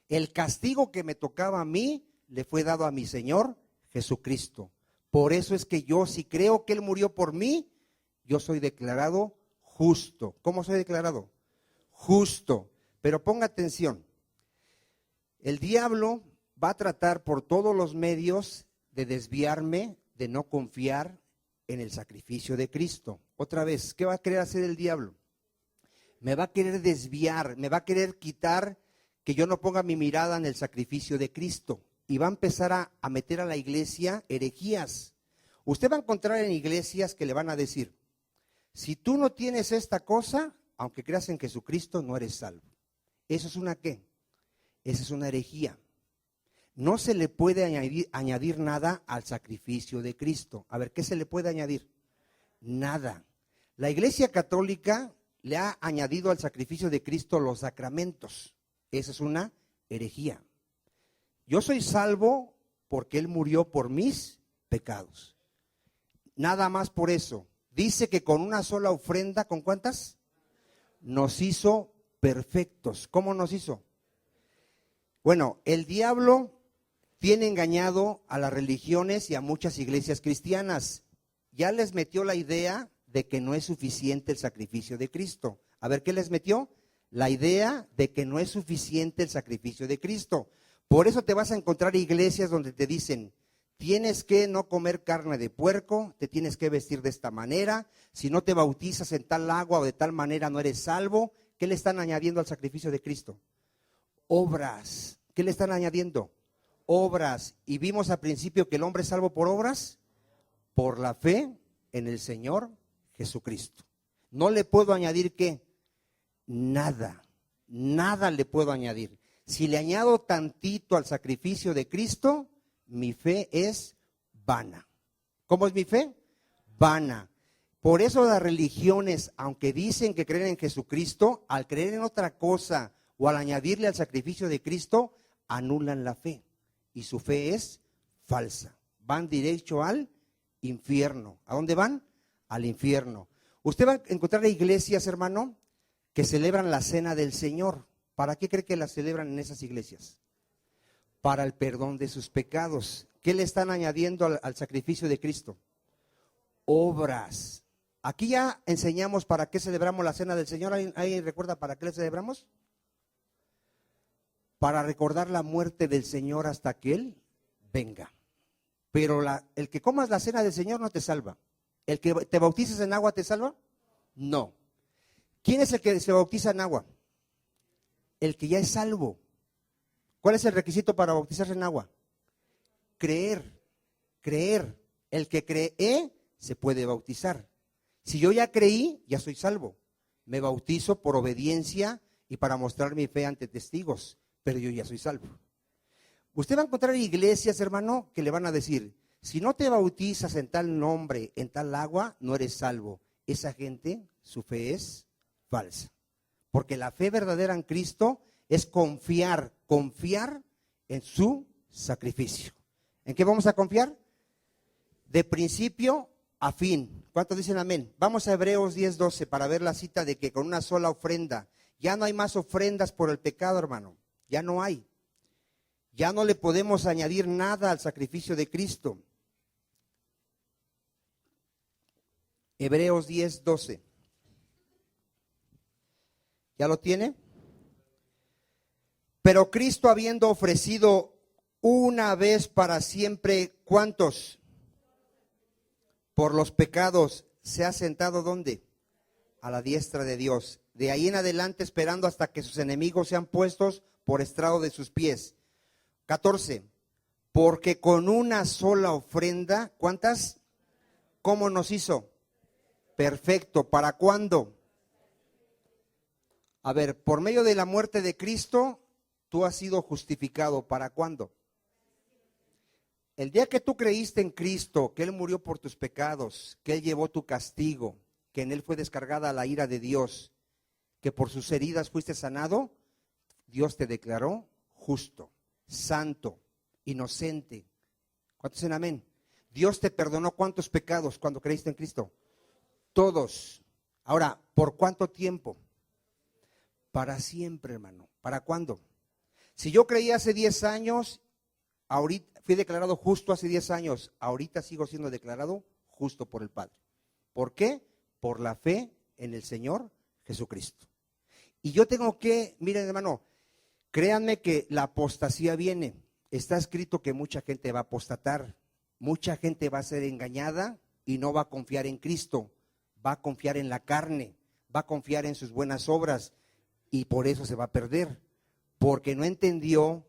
[SPEAKER 2] El castigo que me tocaba a mí le fue dado a mi Señor Jesucristo. Por eso es que yo, si creo que Él murió por mí, yo soy declarado justo. ¿Cómo soy declarado? Justo. Pero ponga atención. El diablo va a tratar por todos los medios de desviarme, de no confiar en el sacrificio de Cristo. Otra vez, ¿qué va a querer hacer el diablo? Me va a querer desviar, me va a querer quitar que yo no ponga mi mirada en el sacrificio de Cristo. Y va a empezar a meter a la iglesia herejías. Usted va a encontrar en iglesias que le van a decir, si tú no tienes esta cosa, aunque creas en Jesucristo, no eres salvo. ¿Eso es una qué? Esa es una herejía. No se le puede añadir nada al sacrificio de Cristo. A ver, ¿qué se le puede añadir? Nada. La Iglesia Católica le ha añadido al sacrificio de Cristo los sacramentos. Esa es una herejía. Yo soy salvo porque Él murió por mis pecados. Nada más por eso. Dice que con una sola ofrenda, ¿con cuántas? Nos hizo perfectos. ¿Cómo nos hizo? Bueno, el diablo tiene engañado a las religiones y a muchas iglesias cristianas. Ya les metió la idea de que no es suficiente el sacrificio de Cristo. A ver, ¿qué les metió? La idea de que no es suficiente el sacrificio de Cristo. Por eso te vas a encontrar iglesias donde te dicen, tienes que no comer carne de puerco, te tienes que vestir de esta manera, si no te bautizas en tal agua o de tal manera no eres salvo. ¿Qué le están añadiendo al sacrificio de Cristo? Obras. ¿Qué le están añadiendo? Obras. Y vimos al principio que el hombre es salvo por obras, por la fe en el Señor Jesucristo. No le puedo añadir ¿qué? Nada. Nada le puedo añadir. Si le añado tantito al sacrificio de Cristo, mi fe es vana. ¿Cómo es mi fe? Vana. Por eso las religiones, aunque dicen que creen en Jesucristo, al creer en otra cosa o al añadirle al sacrificio de Cristo, anulan la fe. Y su fe es falsa. Van derecho al infierno. ¿A dónde van? Al infierno. Usted va a encontrar iglesias, hermano, que celebran la cena del Señor. ¿Para qué cree que la celebran en esas iglesias? Para el perdón de sus pecados. ¿Qué le están añadiendo al sacrificio de Cristo? Obras. Aquí ya enseñamos para qué celebramos la cena del Señor. ¿Alguien recuerda para qué la celebramos? Para recordar la muerte del Señor hasta que Él venga. Pero el que comas la cena del Señor no te salva. ¿El que te bautices en agua te salva? No. ¿Quién es el que se bautiza en agua? El que ya es salvo. ¿Cuál es el requisito para bautizarse en agua? Creer. Creer. El que cree se puede bautizar. Si yo ya creí, ya soy salvo. Me bautizo por obediencia y para mostrar mi fe ante testigos, pero yo ya soy salvo. Usted va a encontrar iglesias, hermano, que le van a decir, si no te bautizas en tal nombre, en tal agua, no eres salvo. Esa gente, su fe es falsa. Porque la fe verdadera en Cristo es confiar en su sacrificio. ¿En qué vamos a confiar? De principio a fin. ¿Cuántos dicen amén? Vamos a Hebreos 10:12 para ver la cita de que con una sola ofrenda, ya no hay más ofrendas por el pecado, hermano. Ya no hay. Ya no le podemos añadir nada al sacrificio de Cristo. Hebreos 10:12. ¿Ya lo tiene? Pero Cristo, habiendo ofrecido una vez para siempre, ¿cuántos? Por los pecados, se ha sentado ¿dónde? A la diestra de Dios. De ahí en adelante esperando hasta que sus enemigos sean puestos por estrado de sus pies. 14. Porque con una sola ofrenda, ¿cuántas? ¿Cómo nos hizo? Perfecto. ¿Para cuándo? A ver, por medio de la muerte de Cristo, tú has sido justificado. ¿Para cuándo? El día que tú creíste en Cristo, que Él murió por tus pecados, que Él llevó tu castigo, que en Él fue descargada la ira de Dios, que por sus heridas fuiste sanado, Dios te declaró justo, santo, inocente. ¿Cuántos dicen amén? Dios te perdonó ¿cuántos pecados cuando creíste en Cristo? Todos. Ahora, ¿por cuánto tiempo? Para siempre, hermano. ¿Para cuándo? Si yo creí hace 10 años, ahorita fui declarado justo hace 10 años, ahorita sigo siendo declarado justo por el Padre. ¿Por qué? Por la fe en el Señor Jesucristo. Y yo tengo que, miren hermano, créanme que la apostasía viene. Está escrito que mucha gente va a apostatar, mucha gente va a ser engañada y no va a confiar en Cristo, va a confiar en la carne, va a confiar en sus buenas obras y por eso se va a perder, porque no entendió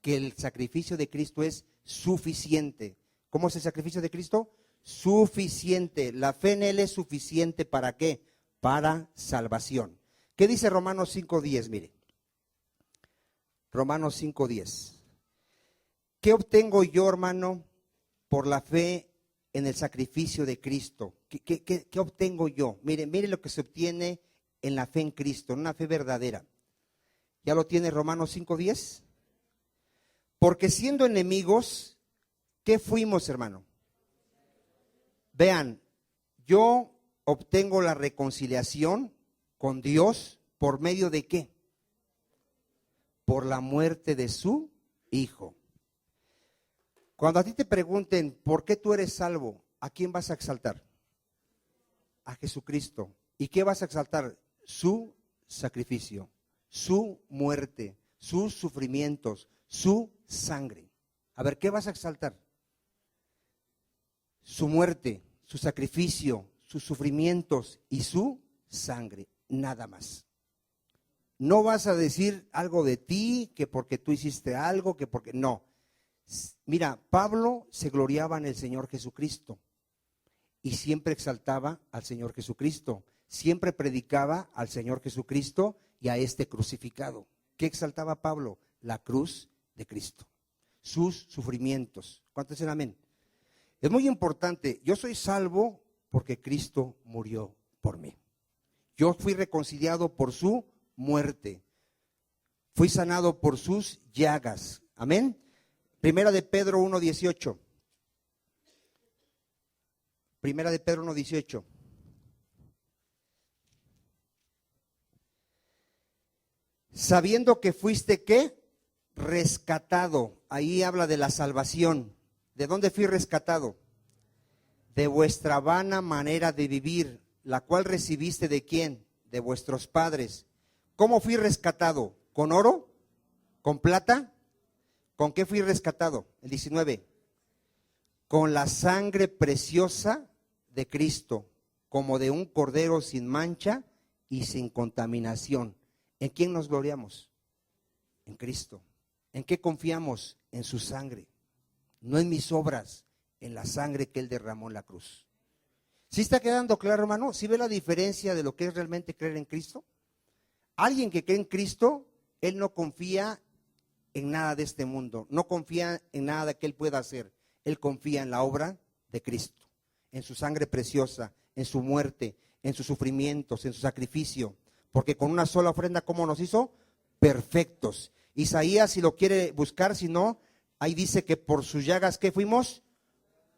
[SPEAKER 2] que el sacrificio de Cristo es suficiente. ¿Cómo es el sacrificio de Cristo? Suficiente. La fe en Él es suficiente. ¿Para qué? Para salvación. ¿Qué dice Romanos 5:10? Mire, Romanos 5:10. ¿Qué obtengo yo, hermano, por la fe en el sacrificio de Cristo? ¿Qué obtengo yo? Mire lo que se obtiene en la fe en Cristo, en una fe verdadera. ¿Ya lo tiene Romanos 5:10? Porque siendo enemigos, ¿qué fuimos, hermano? Vean, yo obtengo la reconciliación con Dios por medio de ¿qué? Por la muerte de su Hijo. Cuando a ti te pregunten por qué tú eres salvo, ¿a quién vas a exaltar? A Jesucristo. ¿Y qué vas a exaltar? Su sacrificio, su muerte, sus sufrimientos, su sangre. A ver, ¿qué vas a exaltar? Su muerte, su sacrificio, sus sufrimientos y su sangre, nada más. No vas a decir algo de ti, que porque tú hiciste algo, que porque no. Mira, Pablo se gloriaba en el Señor Jesucristo y siempre exaltaba al Señor Jesucristo, siempre predicaba al Señor Jesucristo y a este crucificado. ¿Qué exaltaba Pablo? La cruz de Cristo, sus sufrimientos. ¿Cuántos dicen amén? Es muy importante, yo soy salvo porque Cristo murió por mí. Yo fui reconciliado por su muerte, fui sanado por sus llagas. Amén. Primera de Pedro 1:18. Primera de Pedro 1:18. Sabiendo que fuiste ¿qué? Rescatado. Ahí habla de la salvación. ¿De dónde fui rescatado? De vuestra vana manera de vivir, la cual recibiste ¿de quién? De vuestros padres. ¿Cómo fui rescatado? ¿Con oro? ¿Con plata? ¿Con qué fui rescatado? El 19. Con la sangre preciosa de Cristo, como de un cordero sin mancha y sin contaminación. ¿En quién nos gloriamos? En Cristo. ¿En qué confiamos? En su sangre. No en mis obras, en la sangre que Él derramó en la cruz. ¿Sí está quedando claro, hermano? ¿Sí ve la diferencia de lo que es realmente creer en Cristo? Alguien que cree en Cristo, él no confía en nada de este mundo, no confía en nada que Él pueda hacer. Él confía en la obra de Cristo, en su sangre preciosa, en su muerte, en sus sufrimientos, en su sacrificio. Porque con una sola ofrenda, ¿cómo nos hizo? Perfectos. Isaías, si lo quiere buscar, si no, ahí dice que por sus llagas, ¿qué fuimos?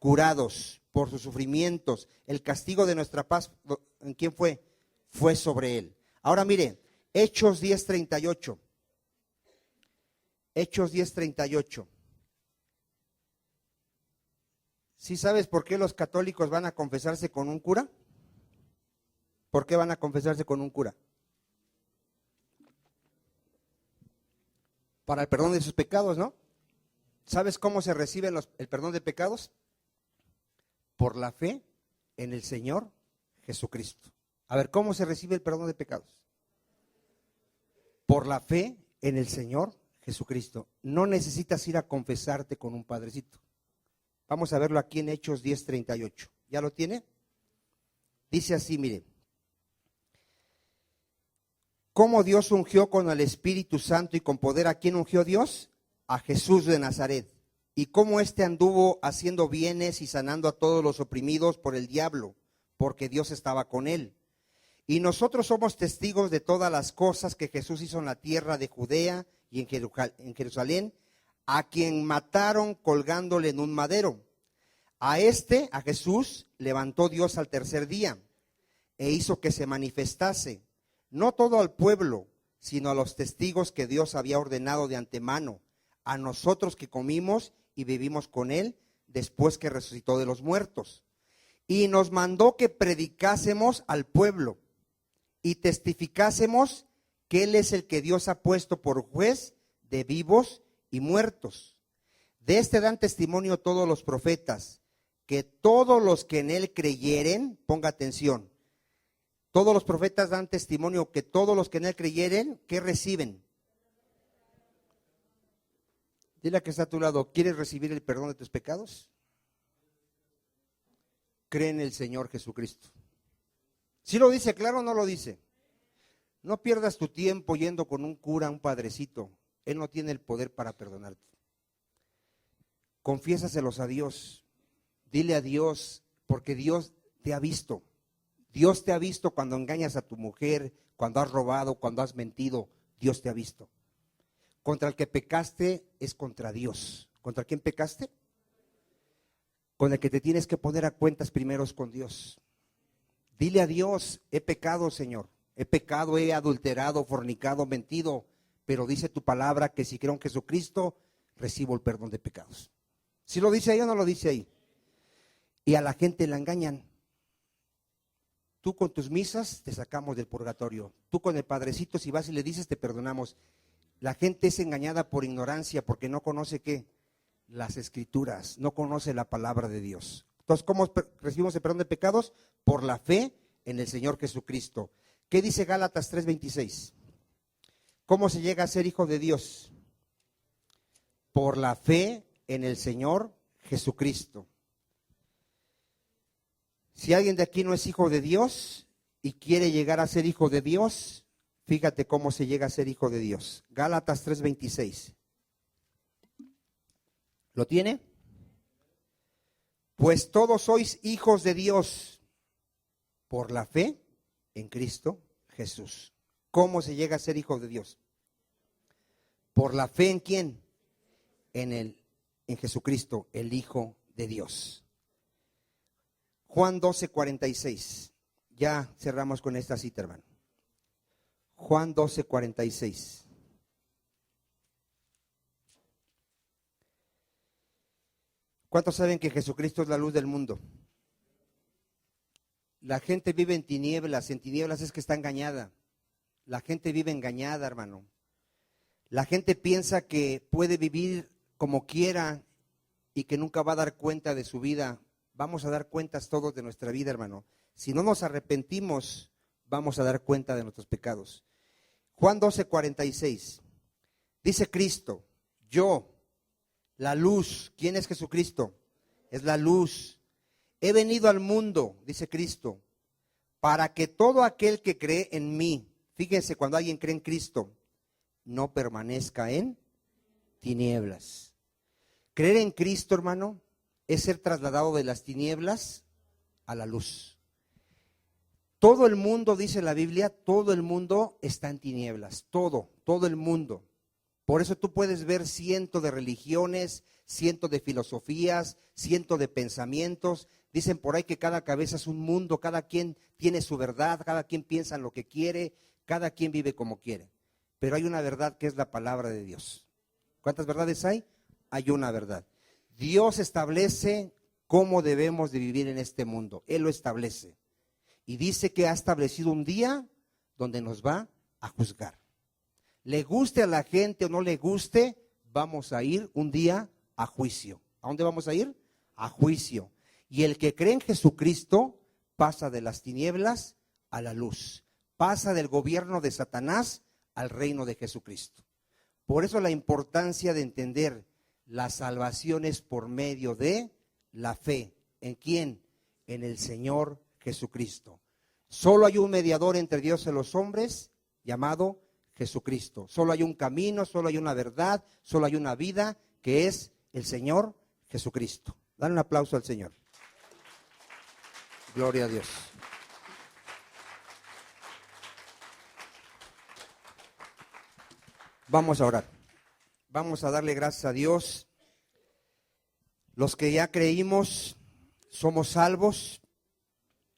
[SPEAKER 2] Curados, por sus sufrimientos. El castigo de nuestra paz, ¿en quién fue? Fue sobre Él. Ahora mire, Hechos 10:38. Hechos 10:38. ¿Sí sabes por qué los católicos van a confesarse con un cura? ¿Por qué van a confesarse con un cura? Para el perdón de sus pecados, ¿no? ¿Sabes cómo se recibe el perdón de pecados? Por la fe en el Señor Jesucristo. A ver, ¿cómo se recibe el perdón de pecados? Por la fe en el Señor Jesucristo. No necesitas ir a confesarte con un padrecito. Vamos a verlo aquí en Hechos 10:38. ¿Ya lo tiene? Dice así, mire. ¿Cómo Dios ungió con el Espíritu Santo y con poder? ¿A quién ungió Dios? A Jesús de Nazaret. y cómo éste anduvo haciendo bienes y sanando a todos los oprimidos por el diablo, porque Dios estaba con él. Y nosotros somos testigos de todas las cosas que Jesús hizo en la tierra de Judea y en Jerusalén, a quien mataron colgándole en un madero. A Jesús, levantó Dios al tercer día e hizo que se manifestase, no todo al pueblo, sino a los testigos que Dios había ordenado de antemano, a nosotros que comimos y vivimos con él después que resucitó de los muertos. Y nos mandó que predicásemos al pueblo y testificásemos que él es el que Dios ha puesto por juez de vivos y muertos. De este dan testimonio todos los profetas, que todos los que en él creyeren, ponga atención, todos los profetas dan testimonio que todos los que en él creyeren, ¿qué reciben? Dile a que está a tu lado, ¿quieres recibir el perdón de tus pecados? Cree en el Señor Jesucristo. ¿Sí lo dice claro o no lo dice? No pierdas tu tiempo yendo con un cura, un padrecito. Él no tiene el poder para perdonarte. Confiésaselos a Dios. Dile a Dios, porque Dios te ha visto. Dios te ha visto cuando engañas a tu mujer, cuando has robado, cuando has mentido. Dios te ha visto. Contra el que pecaste es contra Dios. ¿Contra quién pecaste? Con el que te tienes que poner a cuentas primero es con Dios. Dile a Dios, he pecado, Señor. He pecado, he adulterado, fornicado, mentido. Pero dice tu palabra que si creo en Jesucristo, recibo el perdón de pecados. ¿Sí lo dice ahí o no lo dice ahí? Y a la gente la engañan. Tú con tus misas te sacamos del purgatorio. Tú con el padrecito, si vas y le dices, te perdonamos. La gente es engañada por ignorancia, porque no conoce ¿qué? Las escrituras, no conoce la palabra de Dios. Entonces, ¿cómo recibimos el perdón de pecados? Por la fe en el Señor Jesucristo. ¿Qué dice Gálatas 3:26? ¿Cómo se llega a ser hijo de Dios? Por la fe en el Señor Jesucristo. Si alguien de aquí no es hijo de Dios y quiere llegar a ser hijo de Dios, fíjate cómo se llega a ser hijo de Dios. Gálatas 3:26. ¿Lo tiene? Pues todos sois hijos de Dios por la fe en Cristo Jesús. ¿Cómo se llega a ser hijo de Dios? Por la fe en quién? En Jesucristo, el Hijo de Dios. Juan 12:46. Ya cerramos con esta cita, hermano. Juan 12:46. ¿Cuántos saben que Jesucristo es la luz del mundo? La gente vive en tinieblas es que está engañada. La gente vive engañada, hermano. La gente piensa que puede vivir como quiera y que nunca va a dar cuenta de su vida. Vamos a dar cuentas todos de nuestra vida, hermano. Si no nos arrepentimos, vamos a dar cuenta de nuestros pecados. Juan 12:46. Dice Cristo, yo, la luz. ¿Quién es Jesucristo? Es la luz. He venido al mundo, dice Cristo, para que todo aquel que cree en mí, fíjense, cuando alguien cree en Cristo, no permanezca en tinieblas. Creer en Cristo, hermano, es ser trasladado de las tinieblas a la luz. Todo el mundo, dice la Biblia, todo el mundo está en tinieblas, todo el mundo. Por eso tú puedes ver cientos de religiones, cientos de filosofías, cientos de pensamientos. Dicen por ahí que cada cabeza es un mundo, cada quien tiene su verdad, cada quien piensa en lo que quiere, cada quien vive como quiere. Pero hay una verdad que es la palabra de Dios. ¿Cuántas verdades hay? Hay una verdad. Dios establece cómo debemos de vivir en este mundo. Él lo establece. Y dice que ha establecido un día donde nos va a juzgar. Le guste a la gente o no le guste, vamos a ir un día a juicio. ¿A dónde vamos a ir? A juicio. Y el que cree en Jesucristo pasa de las tinieblas a la luz. Pasa del gobierno de Satanás al reino de Jesucristo. Por eso la importancia de entender la salvación es por medio de la fe. ¿En quién? En el Señor Jesucristo. Solo hay un mediador entre Dios y los hombres llamado Jesucristo. Solo hay un camino, solo hay una verdad, solo hay una vida, que es el Señor Jesucristo. Dale un aplauso al Señor. Gloria a Dios. Vamos a orar. Vamos a darle gracias a Dios. Los que ya creímos, somos salvos,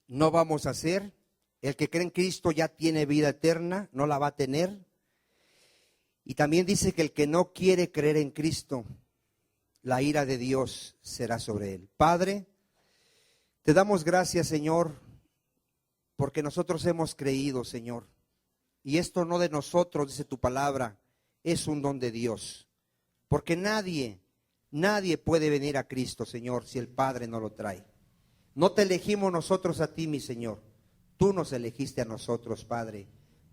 [SPEAKER 2] no vamos a ser. El que cree en Cristo ya tiene vida eterna, no la va a tener. Y también dice que el que no quiere creer en Cristo, la ira de Dios será sobre él. Padre, te damos gracias, Señor, porque nosotros hemos creído, Señor. Y esto no de nosotros, dice tu palabra, es un don de Dios. Porque nadie puede venir a Cristo, Señor, si el Padre no lo trae. No te elegimos nosotros a ti, mi Señor. Tú nos elegiste a nosotros, Padre.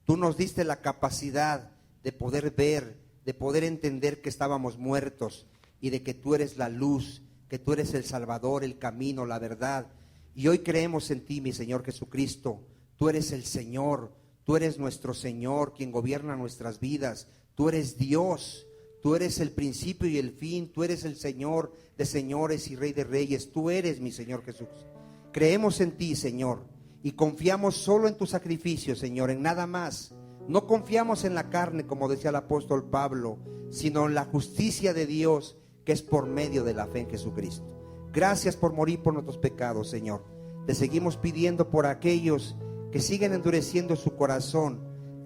[SPEAKER 2] Tú nos diste la capacidad de poder ver, de poder entender que estábamos muertos y de que tú eres la luz, que tú eres el Salvador, el camino, la verdad. Y hoy creemos en ti, mi Señor Jesucristo. Tú eres el Señor, tú eres nuestro Señor, quien gobierna nuestras vidas. Tú eres Dios, tú eres el principio y el fin, tú eres el Señor de señores y Rey de reyes. Tú eres mi Señor Jesús. Creemos en ti, Señor, y confiamos solo en tu sacrificio, Señor, en nada más. No confiamos en la carne, como decía el apóstol Pablo, sino en la justicia de Dios, que es por medio de la fe en Jesucristo. Gracias por morir por nuestros pecados, Señor. Te seguimos pidiendo por aquellos que siguen endureciendo su corazón.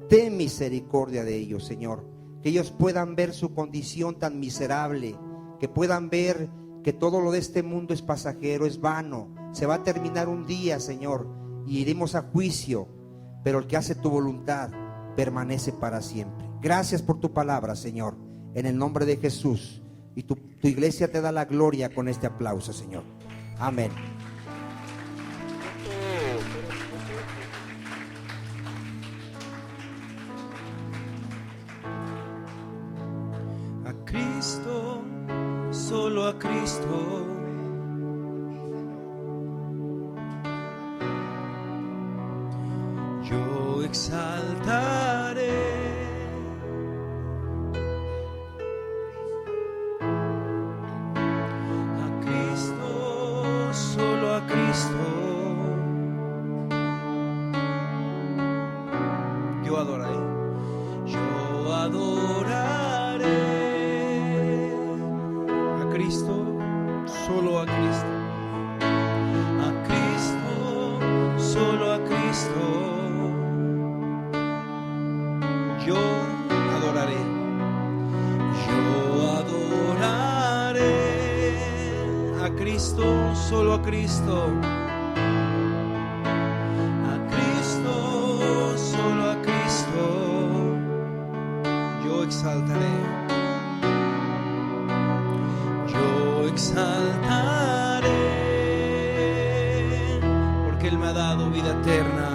[SPEAKER 2] Ten misericordia de ellos, Señor. Que ellos puedan ver su condición tan miserable, que puedan ver que todo lo de este mundo es pasajero, es vano. Se va a terminar un día, Señor, y iremos a juicio, pero el que hace tu voluntad permanece para siempre. Gracias por tu palabra, Señor, en el nombre de Jesús. Y tu iglesia te da la gloria con este aplauso, Señor. Amén.
[SPEAKER 1] A Cristo, solo a Cristo. Yo exaltaré. A Cristo, solo a Cristo. Yo adoraré. Yo adoraré. A Cristo, solo a Cristo. A Cristo, solo a Cristo. Yo adoraré, yo adoraré a Cristo, solo a Cristo. A Cristo, solo a Cristo. Yo exaltaré, yo exaltaré, porque Él me ha dado vida eterna.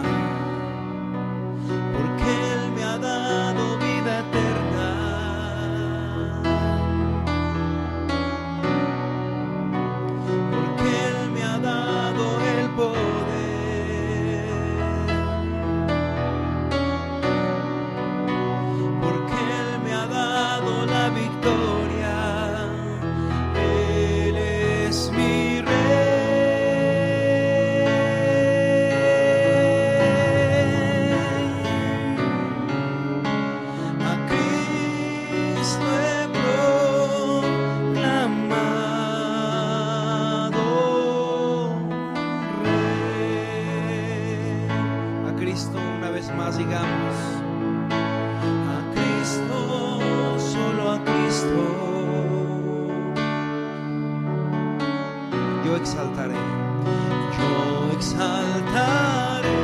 [SPEAKER 1] Yo exaltaré, yo exaltaré.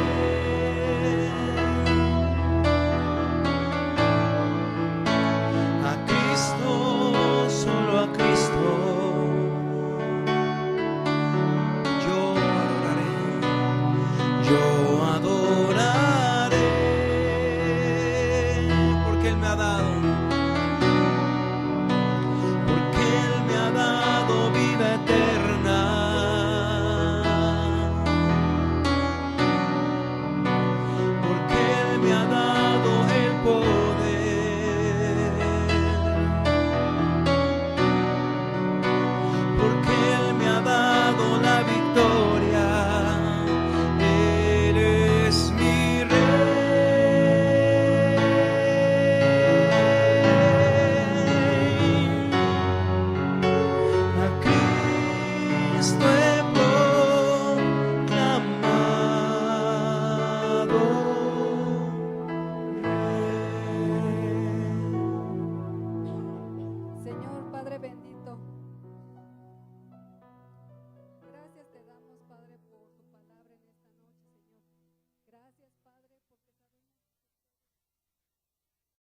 [SPEAKER 1] A Cristo, solo a Cristo. Yo adoraré, porque Él me ha dado